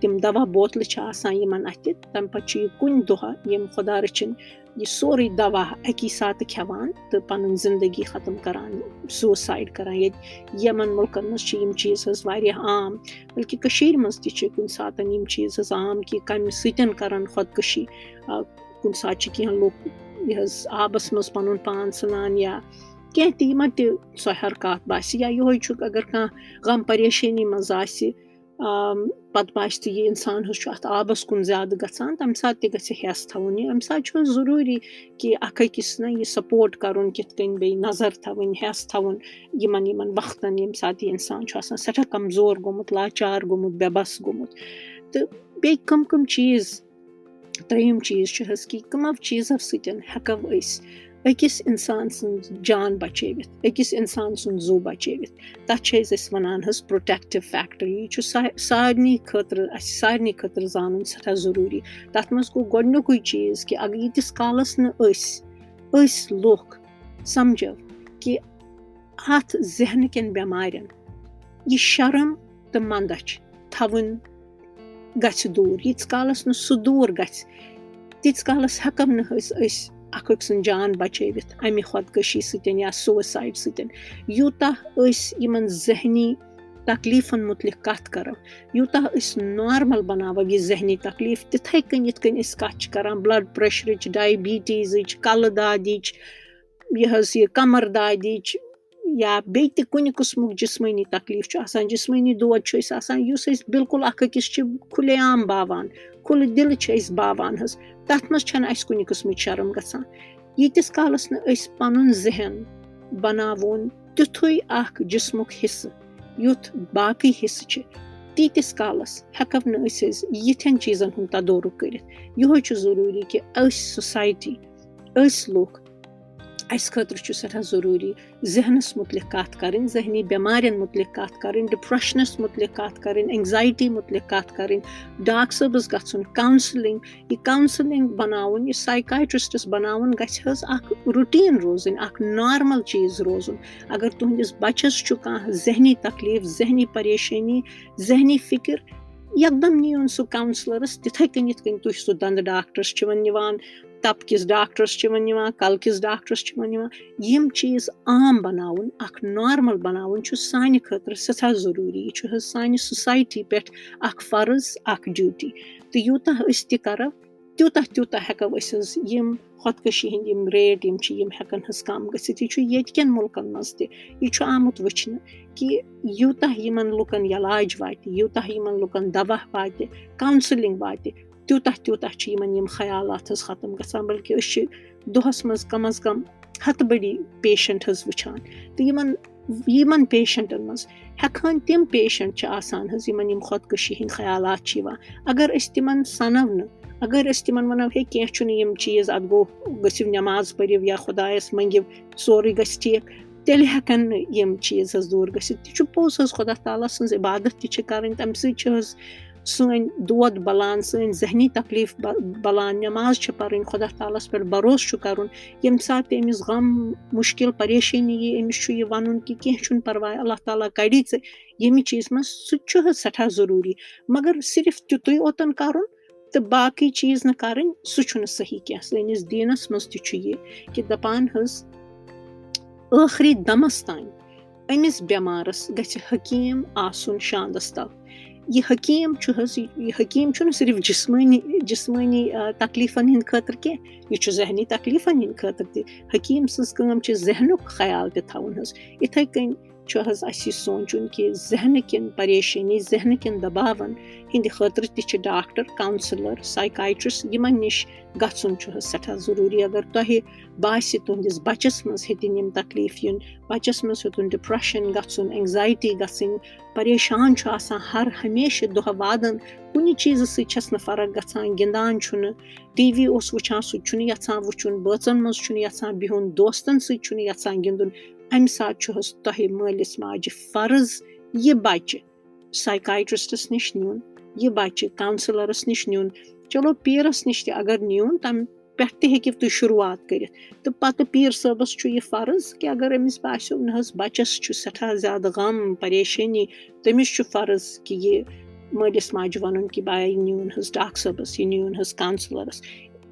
Speaker 1: تِم دَوا بوتلہٕ چھِ آسان یِمَن اَتھِ تَمہِ پَتہٕ چھُ یہِ کُنہِ دۄہ یِم خۄدا رٔچھِنۍ یہِ سورُے دَوا اَکی ساتہٕ کھٮ۪وان تہٕ پَنٕنۍ زندگی ختم کَران سوٗسایڈ کَران ییٚتہِ یِمَن مُلکَن منٛز چھِ یِم چیٖز حظ واریاہ عام بلکہِ کٔشیٖرِ منٛز تہِ چھِ کُنہِ ساتہٕ یِم چیٖز حظ عام کہِ کَمہِ سۭتۍ کَران خۄدکٔشی کُنہِ ساتہٕ چھِ کینٛہہ لُکھ یہِ حظ آبَس منٛز پَنُن پان ژھٕنان یا کینٛہہ تہِ یِمَن تہِ سۄ حرکات باسہِ یا یِہوٚے چھُکھ اگر کانٛہہ غم پریشٲنی منٛز آسہِ پَتہٕ باسہِ تہٕ یہِ اِنسان حظ چھُ اَتھ آبَس کُن زیادٕ گژھان تَمہِ ساتہٕ تہِ گژھِ ہٮ۪س تھاوُن یہِ اَمہِ ساتہٕ چھُ حظ ضروٗری کہِ اَکھ أکِس نہ یہِ سپوٹ کَرُن کِتھ کٔنۍ بیٚیہِ نظر تھاوٕنۍ ہٮ۪س تھاوُن یِمَن وقتَن ییٚمہِ ساتہٕ یہِ اِنسان چھُ آسان سٮ۪ٹھاہ کمزور گوٚمُت لاچار گوٚمُت بے بَس گوٚمُت تہٕ بیٚیہِ کٕم چیٖز ترٛیِم چیٖز چھُ حظ کہِ کٕمو چیٖزو سۭتۍ ہٮ۪کو أسۍ أکِس اِنسان سٕنٛز جان بَچٲوِتھ أکِس اِنسان سُنٛد زُو بَچٲوِتھ تَتھ چھِ أسۍ وَنان حظ پرٛوٹٮ۪کٹِو فیکٹر یہِ چھُ سارنٕے خٲطرٕ اَسہِ سارنٕے خٲطرٕ زانُن سٮ۪ٹھاہ ضروٗری تَتھ منٛز گوٚو گۄڈنیُکُے چیٖز کہِ اگر ییٖتِس کالَس نہٕ أسۍ لُکھ سَمجو کہِ اَتھ ذہنہٕ کٮ۪ن بٮ۪مارٮ۪ن یہِ شرم تہٕ منٛدچھ تھاوٕنۍ گژھِ دوٗر ییٖتِس کالَس نہٕ سُہ دوٗر گژھِ تیٖتِس کالَس ہٮ۪کو نہٕ أسۍ اَکھ أکۍ سٕنٛز جان بَچٲوِتھ اَمہِ خۄدکٔشی سۭتۍ یا سوٗسایڈ سۭتۍ یوٗتاہ أسۍ یِمَن ذہنی تکلیٖفَن مُتعلِق کَتھ کَرو یوٗتاہ أسۍ نارمَل بَناوو یہِ ذہنی تکلیٖف تِتھَے کٔنۍ یِتھ کٔنۍ أسۍ کَتھ چھِ کَران بٕلَڈ پرٛٮ۪شرٕچ ڈایبیٖٹیٖزٕچ کَلہٕ دادِچ یہِ حظ یہِ کَمر دادِچ یا بیٚیہِ تہِ کُنہِ قٕسمُک جِسمٲنی تکلیٖف چھُ آسان جِسمٲنی دود چھُ اَسہِ آسان یُس أسۍ بِلکُل اکھ أکِس چھِ کھُلے عام باوان کھُلہٕ دِلہٕ چھِ أسۍ باوان حظ تَتھ منٛز چھَنہٕ اَسہِ کُنہِ قٕسمٕچ شرم گژھان ییٖتِس کالَس نہٕ أسۍ پَنُن ذہن بَناوون تیُتھُے اکھ جِسمُک حِصہٕ یُتھ باقٕے حِصہٕ چھِ تیٖتِس کالَس ہٮ۪کو نہٕ أسۍ یِتھٮ۪ن چیٖزَن ہُنٛد تدورُک کٔرِتھ یِہوے چھُ ضروٗری کہِ أسۍ سوسایٹی أسۍ لُکھ اَسہِ خٲطرٕ چھُ سٮ۪ٹھاہ ضروٗری ذہنَس مُتعلِق کَتھ کَرٕنۍ ذہنی بٮ۪مارٮ۪ن مُتعلِق کَتھ کَرٕنۍ ڈِپرٛشنَس مُتعلِق کَتھ کَرٕنۍ اینزایٹی مُتعلِق کَتھ کَرٕنۍ ڈاکٹر صٲبَس گژھُن کاوسِلِنٛگ یہِ کاوسِلِنٛگ بَناوُن یہِ سایکایٹرٛسٹَس بَناوُن گژھِ حظ اکھ روٗٹیٖن روزٕنۍ اکھ نارمل چیٖز روزُن اگر تُہنٛدِس بَچَس چھُ کانٛہہ ذہنی تکلیٖف ذہنی پریشٲنی ذہنی فِکر یکدم نِیُن سُہ کاوسلرَس تِتھَے کٔنۍ یِتھ کٔنۍ تُہۍ سُہ دَنٛدٕ ڈاکٹرس چھِ وۄنۍ نِوان تَپہٕ کِس ڈاکٹرس چھِ وۄنۍ نِوان کَلہٕ کِس ڈاکٹرس چھِ وۄنۍ نِوان یِم چیٖز عام بَناوُن اکھ نارمل بَناوُن چھُ سانہِ خٲطرٕ سٮ۪ٹھاہ ضروٗری یہِ چھُ حظ سانہِ سوسایٹی پٮ۪ٹھ اکھ فرض اکھ ڈیوٗٹی تہٕ یوٗتاہ أسۍ تہِ کَرو تیوٗتاہ ہٮ۪کو أسۍ حظ یِم خۄدکٔشی ہِنٛدۍ یِم ریٹ یِم چھِ یِم ہٮ۪کن حظ کَم گٔژھِتھ یہِ چھُ ییٚتہِ کٮ۪ن مُلکن منٛز تہِ یہِ چھُ آمُت وٕچھنہٕ کہِ یوٗتاہ یِمن لُکن علاج واتہِ یوٗتاہ یِمن لُکن دوا واتہِ کاوسِلِنٛگ واتہِ تیوٗتاہ چھِ یِمن یِم خیالات حظ ختم گژھان بلکہِ أسۍ چھِ دۄہس منٛز کم از کم ہتہٕ بٔڈی پیشنٹ حظ وٕچھان تہٕ یِمن پیشنٹن منٛز ہٮ۪کہٕ ہن تِم پیشنٹ چھِ آسان حظ یِمن یِم خۄدکٔشی ہِنٛدۍ خیالات چھِ یِوان اگر أسۍ تِمن سنو نہٕ اگر أسۍ تِمن وَنو ہے کینٛہہ چھُنہٕ یِم چیٖز اَتھ گوٚو گٔژھِو نٮ۪ماز پٔرِو یا خۄدایس منٛگِو سورُے گژھِ ٹھیٖک تیٚلہِ ہٮ۪کن نہٕ یِم چیٖز حظ دوٗر گٔژھِتھ تہِ چھُ پوٚز حظ خۄدا تعالیٰ سٕنٛز عبادت تہِ چھِ کَرٕنۍ تَمہِ سۭتۍ چھِ حظ سٲنۍ دود بَلان سٲنۍ ذہنی تکلیٖف بَلان نٮ۪ماز چھِ پَرٕنۍ خۄدا تعالیٰ ہَس پٮ۪ٹھ بروسہٕ چھُ کَرُن ییٚمہِ ساتہٕ تہِ أمِس غم مُشکِل پریشٲنی یی أمِس چھُ یہِ وَنُن کہِ کینٛہہ چھُنہٕ پَرواے اللہ تعالیٰ کَڑی ژٕ ییٚمہِ چیٖز منٛز سُہ تہِ چھُ حظ سٮ۪ٹھاہ ضروٗری مگر صرف تیُتُے اوتن کَرُن تہٕ باقٕے چیٖز نہٕ کَرٕنۍ سُہ چھُنہٕ صحیح کینٛہہ سٲنِس دیٖنَس منٛز تہِ چھُ یہِ کہِ دَپان حظ ٲخری دَمَس تانۍ أمِس بٮ۪مارَس گژھِ حکیٖم آسُن شانٛدَس تَل یہِ حکیٖم چھُ حظ یہِ حکیٖم چھُنہٕ صرف جِسمٲنی تکلیٖفَن ہِنٛدۍ خٲطرٕ کینٛہہ یہِ چھُ ذہنی تکلیٖفَن ہِنٛدۍ خٲطرٕ تہِ حکیٖم سٕنٛز کٲم چھِ ذہنُک خیال تہِ تھاوُن حظ یِتھَے کٔنۍ چھُ حظ اَسہِ یہِ سونٛچُن کہِ ذہنہٕ کٮ۪ن پریشٲنی ذہنہٕ کٮ۪ن دباوَن ہِنٛدِ خٲطرٕ تہِ چھِ ڈاکٹر کاوسِلر سایکایٹرٛسٹ یِمن نِش گژھُن چھُ حظ سٮ۪ٹھاہ ضروٗری اگر تۄہہِ باسہِ تُہنٛدِس بَچَس منٛز ہیٚتِنۍ یِم تکلیٖف یُن بَچَس منٛز ہیوٚتُن ڈِپرٛشَن گژھُن اینزایٹی گژھٕنۍ پریشان چھُ آسان ہر ہمیشہٕ دۄہ وادَن کُنہِ چیٖزٕ سۭتۍ چھَس نہٕ فرق گژھان گِنٛدان چھُنہٕ ٹی وی اوس وٕچھان سُہ تہِ چھُنہٕ یَژھان وٕچھُن بٲژَن منٛز چھُنہٕ یَژھان بِہُن دوستَن سۭتۍ چھُنہٕ یَژھان گِنٛدُن اَمہِ ساتہٕ چھُ حظ تۄہہِ مٲلِس ماجہِ فرض یہِ بَچہِ سایکایٹرٛسٹَس نِش نیُن یہِ بَچہِ کاوسِلَرَس نِش نیُن چلو پیٖرَس نِش تہِ اگر نِیُن تَمہِ پٮ۪ٹھ تہِ ہیٚکِو تُہۍ شُروعات کٔرِتھ تہٕ پَتہٕ پیٖر صٲبَس چھُ یہِ فرض کہِ اگر أمِس باسیو نہ حظ بَچَس چھُ سٮ۪ٹھاہ زیادٕ غم پریشٲنی تٔمِس چھُ فرض کہِ یہِ مٲلِس ماجہِ وَنُن کہِ بایا یہِ نیوٗن حظ ڈاکٹر صٲبَس یہِ نیوٗن حظ کاوسِلَرَس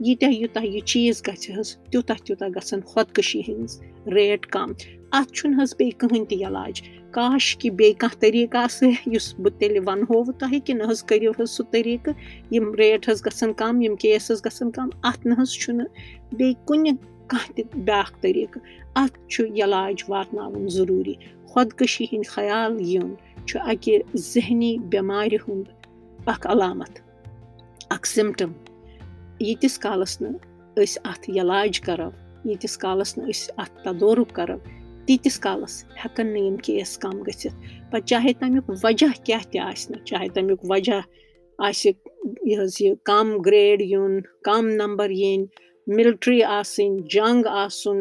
Speaker 1: یوٗتاہ یہِ چیٖز گژھِ حظ تیوٗتاہ گژھن خۄدکٔشی ہِنٛز ریٹ کَم اَتھ چھُنہٕ حظ بیٚیہِ کٕہٕنۍ تہِ علاج کاش کہِ بیٚیہِ کانٛہہ طٔریٖقہٕ آسہِ یُس بہٕ تیٚلہِ وَنہو تۄہہِ کہِ نہ حظ کٔرِو حظ سُہ طٔریٖقہٕ یِم ریٹ حظ گژھن کَم یِم کیس حظ گژھن کَم اَتھ نہ حظ چھُنہٕ بیٚیہِ کُنہِ کانٛہہ تہِ بیٛاکھ طٔریٖقہٕ اَتھ چھُ علاج واتناوُن ضروٗری خۄدکٔشی ہِنٛدۍ خیال یُن چھُ اَکہِ ذہنی بٮ۪مارِ ہُنٛد اکھ علامت اکھ سِمٹم ییٖتِس کالَس نہٕ أسۍ اَتھ علاج کَرو ییٖتِس کالَس نہٕ أسۍ اَتھ تدورُک کَرو تیٖتِس کالَس ہٮ۪کَن نہٕ یِم کیس کَم گٔژھِتھ پَتہٕ چاہے تَمیُک وجہ کیٛاہ تہِ آسہِ نہٕ چاہے تَمیُک وجہ آسہِ یہِ حظ یہِ کَم گرٛیڈ یُن کَم نمبر یِنۍ مِلٹرٛی آسٕنۍ جنٛگ آسُن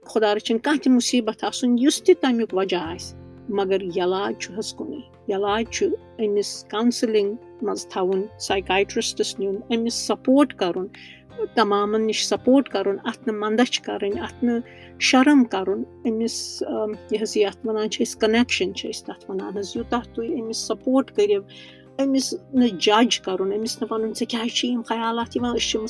Speaker 1: خۄدا رٔچھِنۍ کانٛہہ تہِ مُصیٖبت آسُن یُس تہِ تَمیُک وجہ آسہِ مگر علاج چھُ حظ کُنُے علاج چھُ أمِس کاوسِلِنٛگ منٛز تھاوُن سایکایٹرٛسٹَس نیُن أمِس سپورٹ کَرُن تمامَن نِش سپورٹ کَرُن اَتھ نہٕ منٛدَچھ کَرٕنۍ اَتھ نہٕ شرم کَرُن أمِس یہِ حظ یَتھ وَنان چھِ أسۍ کَنٮ۪کشَن چھِ أسۍ تَتھ وَنان حظ یوٗتاہ تُہۍ أمِس سپورٹ کٔرِو أمِس نہٕ جج کَرُن أمِس نہٕ وَنُن ژےٚ کیٛازِ چھِ یِم خیالات یِوان أسۍ چھِ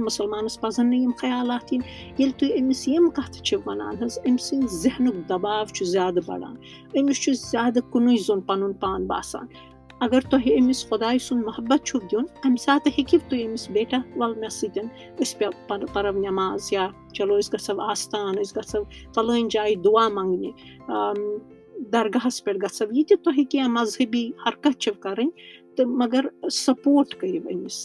Speaker 1: مُسلمانَس پَزَن نہٕ یِم خیالات یِنۍ ییٚلہِ تُہۍ أمِس یِم کَتھٕ چھِ وَنان حظ أمۍ سٕنٛدۍ ذہنُک دباو چھُ زیادٕ بَڑان أمِس چھُ زیادٕ کُنُے زوٚن پَنُن پان باسان اگر تۄہہِ أمِس خۄداے سُنٛد محبت چھُو دیُن اَمہِ ساتہٕ ہیٚکِو تُہۍ أمِس بیٹا وَل مےٚ سۭتۍ أسۍ پَرو نٮ۪ماز یا چلو أسۍ گژھو آستان أسۍ گژھو فلٲنۍ جایہِ دُعا منٛگنہِ درگاہَس پٮ۪ٹھ گژھو یہِ تہِ تۄہہِ کینٛہہ مذہبی حرکت چھِو کَرٕنۍ تہٕ مگر سپوٹ کٔرِو أمِس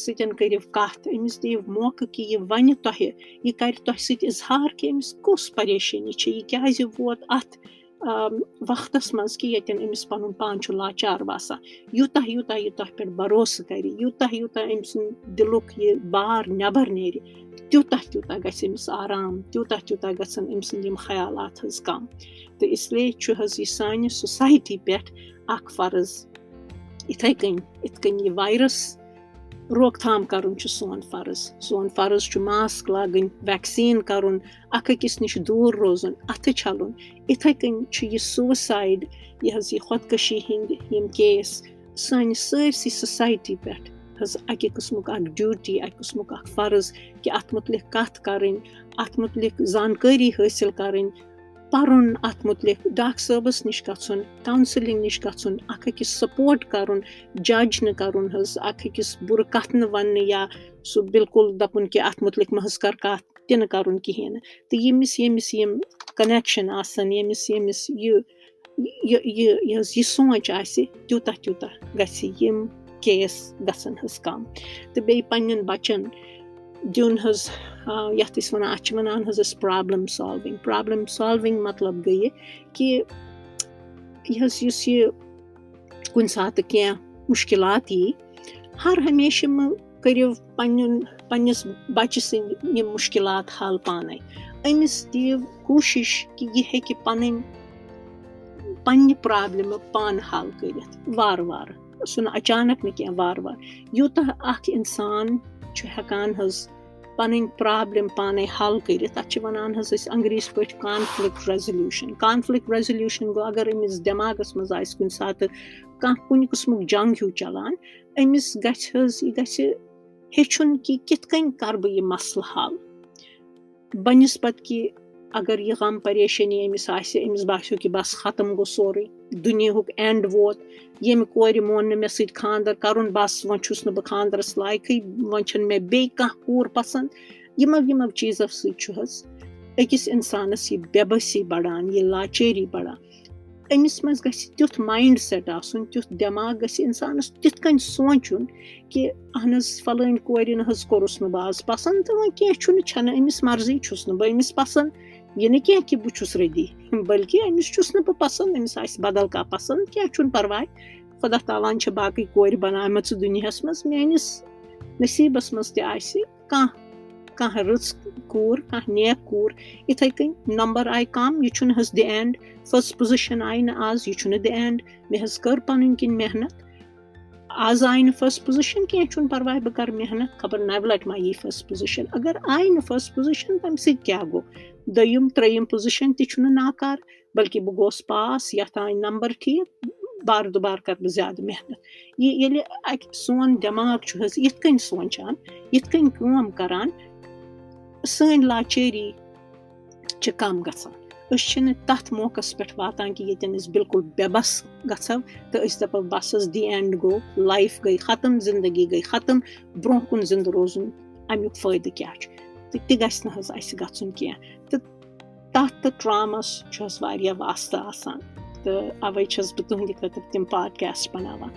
Speaker 1: سۭتۍ کٔرِو کَتھ أمِس دِیِو موقعہٕ کہِ یہِ وَنہِ تۄہہِ یہِ کَرِ تۄہہِ سۭتۍ اِظہار کہِ أمِس کُس پریشٲنی چھِ یہِ کیٛازِ ووت اَتھ وقتَس منٛز کہِ ییٚتٮ۪ن أمِس پَنُن پان چھُ لاچار باسان یوٗتاہ یوٗتاہ یہِ تۄہہِ پٮ۪ٹھ بروسہٕ کَرِ یوٗتاہ یوٗتاہ أمۍ سُنٛد دِلُک یہِ بار نٮ۪بر نیرِ تیوٗتاہ تیوٗتاہ گژھِ أمِس آرام تیوٗتاہ تیوٗتاہ گژھن أمۍ سٕنٛدۍ یِم خیالات حظ کَم تہٕ اِسلیے چھُ حظ یہِ سانہِ سوسایٹی پٮ۪ٹھ اکھ فرض یِتھَے کٔنۍ یہِ وایرس روک تھام کَرُن چھُ سون فرض چھُ ماسک لاگٕنۍ ویکسیٖن کَرُن اکھ أکِس نِش دوٗر روزُن اَتھٕ چھَلُن یِتھَے کٔنۍ چھُ یہِ سوٗسایڈ یہِ حظ یہِ خۄدکٔشی ہِنٛدۍ یِم کیس سانہِ سٲرسٕے سوسایٹی پٮ۪ٹھ حظ اَکہِ قٕسمُک اکھ ڈیوٗٹی اَکہِ قٕسمُک اکھ فرض کہِ اَتھ مُتعلِق کَتھ کَرٕنۍ اَتھ مُتعلِق زانکٲری حٲصِل کَرٕنۍ پَرُن اَتھ مُتعلِق ڈاکٹر صٲبَس نِش گژھُن کاوسِلِنٛگ نِش گژھُن اکھ أکِس سپوٹ کَرُن جج نہٕ کَرُن حظ اکھ أکِس بُرٕ کَتھ نہٕ وَننہِ یا سُہ بِلکُل دَپُن کہِ اَتھ مُتعلِق مہ حظ کَر کَتھ تہِ نہٕ کَرُن کِہیٖنۍ نہٕ تہٕ ییٚمِس یِم کَنٮ۪کشَن آسَن ییٚمِس یہِ حظ یہِ سونٛچ آسہِ تیوٗتاہ تیوٗتاہ گژھِ یِم کیس گژھن حظ کَم تہٕ بیٚیہِ پنٛنٮ۪ن بَچَن دیُن حظ یَتھ أسۍ وَنان اَتھ چھِ وَنان حظ أسۍ پرٛابلِم سالوِنٛگ مطلب گٔیہِ کہِ یہِ حظ یُس یہِ کُنہِ ساتہٕ کینٛہہ مُشکِلات یی ہر ہمیشہِ مہٕ کٔرِو پنٛنِس بَچہِ سٕنٛدۍ یِم مُشکِلات حل پانَے أمِس دِیِو کوٗشِش کہِ یہِ ہیٚکہِ پنٛنہِ پرٛابلِمہٕ پانہٕ حل کٔرِتھ وارٕ وارٕ سُہ نہٕ اچانک نہٕ کینٛہہ وارٕ وارٕ یوٗتاہ اکھ اِنسان چھُ ہٮ۪کان حظ پَنٕنۍ پرٛابلِم پانَے حل کٔرِتھ تَتھ چھِ وَنان حظ أسۍ انٛگریٖزۍ پٲٹھۍ کانفلِکٹ ریزولیوٗشن گوٚو اگر أمِس دٮ۪ماغَس منٛز آسہِ کُنہِ ساتہٕ کانٛہہ کُنہِ قٕسمُک جنٛگ ہیوٗ چلان أمِس یہِ گژھِ ہیٚچھُن کہِ کِتھ کٔنۍ کَرٕ بہٕ یہِ مَسلہٕ حل بَنسبت کہِ اگر یہِ غم پریشٲنی أمِس آسہِ أمِس باسیو کہِ بس ختم گوٚو سورُے دُنیاہُک اینٛڈ ووت ییٚمہِ کورِ مون نہٕ مےٚ سۭتۍ خانٛدر کَرُن بس وۄنۍ چھُس نہٕ بہٕ خانٛدرس لایقٕے وۄنۍ چھُنہٕ مےٚ بیٚیہِ کانٛہہ کوٗر پسنٛد یِمو چیٖزو سۭتۍ چھُ حظ أکِس اِنسانس یہِ بےبٲسی بڑان یہِ لاچٲری بڑان أمِس منٛز گژھِ تیُتھ مایِنٛڈ سیٹ آسُن تیُتھ دٮ۪ماغ گژھِ اِنسانس تِتھ کٔنۍ سونٛچُن کہِ اہن حظ فلٲنۍ کورِ نہٕ حظ کوٚرُس نہٕ بہٕ آز پسنٛد تہٕ وۄنۍ کینٛہہ چھُنہٕ أمِس مرضی چھُس نہٕ بہٕ أمِس پسنٛد یہِ نہٕ کینٛہہ کہِ بہٕ چھُس ردی بلکہِ أمِس چھُس نہٕ بہٕ پسنٛد أمِس آسہِ بدل کانٛہہ پسنٛد کینٛہہ چھُنہٕ پرواے خۄدا تعالیٰ ہن چھِ باقٕے کورِ بنایمژٕ دُنیاہس منٛز میٲنِس نصیٖبس منٛز تہِ آسہِ کانٛہہ رٕژ کوٗر کانٛہہ نیک کوٗر یِتھَے کٔنۍ نمبر آیہِ کم یہِ چھُنہٕ حظ دِ اینٛڈ فٔسٹ پُزِشن آیہِ نہٕ آز یہِ چھُنہٕ دِ اینٛڈ مےٚ حظ کٔر پنٕنۍ کِنۍ محنت آز آیہِ نہٕ فٔسٹ پُزِشن کینٛہہ چھُنہٕ پرواے بہٕ کرٕ محنت خبر نَوِ لٹہِ ما یی فٔسٹ پُزِشن اگر آیہِ نہٕ فٔسٹ پُزِشن تمہِ سۭتۍ کیٛاہ گوٚو دوٚیِم ترٛیٚیِم پُزِشن تہِ چھُنہٕ ناکار بلکہِ بہٕ گوس پاس یتھ آیہِ نمبر ٹھیٖک بار دُبار کرٕ بہٕ زیادٕ محنت ییٚلہِ سون دٮ۪ماغ چھُ حظ یِتھ کٔنۍ سونٛچان یِتھ کٔنۍ کٲم کران سٲنۍ لاچٲری چھِ کم گژھان أسۍ چھِنہٕ تتھ موقعس پٮ۪ٹھ واتان کہِ ییٚتٮ۪ن أسۍ بِلکُل بے بس گژھو تہٕ أسۍ دپو بس حظ دِ اینٛڈ گوٚو لایف گٔے ختم زندگی گٔے ختم برونٛہہ کُن زندٕ روزُن امیُک فٲیدٕ کیٛاہ چھُ تہٕ تہِ گژھِ نہٕ حظ اسہِ گژھُن کینٛہہ تہٕ تتھ تہٕ ٹرٛامس چھُ حظ واریاہ واسطہٕ آسان تہٕ اوے چھس بہٕ تُہنٛدِ خٲطرٕ تِم پاڈکاسٹ بناوان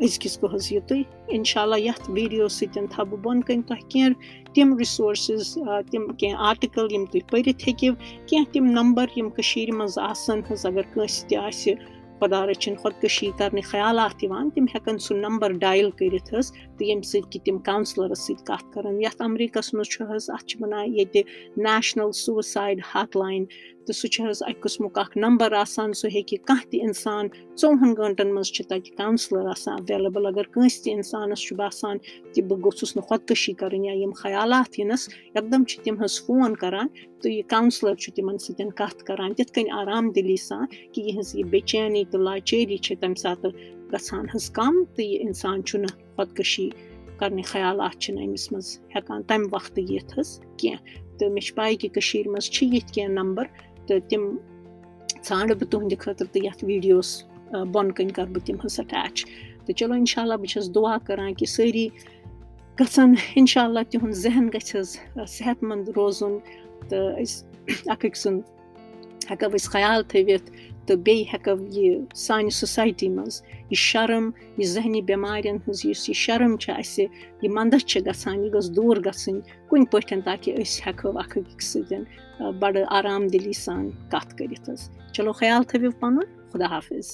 Speaker 1: أزکِس گوٚو حظ یِتُے انشاء اللہ یتھ ویٖڈیو سۭتۍ تھاو بہٕ بۄن کٔنۍ تۄہہِ کینٛہہ تِم رِسورسز تِم کینٛہہ آرٹِکل یِم تُہۍ پٔرِتھ ہیٚکِو کینٛہہ تِم نمبر یِم کٔشیٖرِ منٛز آسن حظ اگر کٲنٛسہِ تہِ آسہِ خۄدا رٔچھِنۍ خۄدکٔشی کرنہِ خیالات یِوان تِم ہٮ۪کن سُہ نمبر ڈایل کٔرِتھ حظ تہٕ ییٚمہِ سۭتۍ کہِ تِم کاوسلرس سۭتۍ کتھ کرن یتھ امریکہس منٛز چھُ حظ اتھ چھِ ونان ییٚتہِ نیشنل سوٗسایڈ ہاٹ لاین تہٕ سُہ چھُ حظ اکہِ قٕسمُک اکھ نمبر آسان سُہ ہیٚکہِ کانٛہہ تہِ اِنسان 24 گٲنٛٹن منٛز چھِ تتہِ کاوسلر آسان ایویلیبٕل اگر کٲنٛسہِ تہِ اِنسانس چھُ باسان کہِ بہٕ گوٚژھُس نہٕ خۄدکٔشی کرٕنۍ یا یِم خیالات یِنس یکدم چھِ تِم حظ فون کران تہٕ یہِ کاوسلر چھُ تِمن سۭتۍ کتھ کران تِتھ کٔنۍ آرام دِلی سان کہِ یِہنٛز یہِ بے چینی تہٕ لاچٲری چھِ تمہِ ساتہٕ گژھان حظ کم تہٕ یہِ اِنسان چھُنہٕ خۄدکٔشی کرنہِ خیالات چھِنہٕ أمِس منٛز ہٮ۪کان تمہِ وقتہٕ یِتھ حظ کینٛہہ تہٕ مےٚ چھِ پاے کہِ کٔشیٖرِ منٛز چھِ یِتھ کینٛہہ نمبر تہٕ تِم ژھانڈٕ بہٕ تُہنٛدِ خٲطرٕ تہٕ یتھ ویٖڈیوس بۄن کَنۍ کَرٕ بہٕ تِم حظ اَٹیچ تہٕ چلو اِنشاءاللہ بہٕ چھَس دُعا کَران کہِ سٲری گژھن اِنشاءاللہ تِہُنٛد ذہن گژھِ حظ صحت منٛد روزُن تہٕ أسۍ اَکھ أکۍ سُنٛد ہٮ۪کو أسۍ خیال تھٲوِتھ تہٕ بیٚیہِ ہٮ۪کو یہِ سانہِ سوسایٹی منٛز یہِ شرم یہِ ذہنی بٮ۪مارٮ۪ن ہٕنٛز یُس یہِ شرم چھِ اَسہِ یہِ منٛدَچھ چھِ گژھان یہِ گٔژھ دوٗر گژھٕنۍ کُنہِ پٲٹھۍ تاکہِ أسۍ ہٮ۪کو اَکھ أکِس سۭتۍ بَڑٕ آرام دِلی سان کَتھ کٔرِتھ حظ چلو خیال تھٲوِو پَنُن خدا حافظ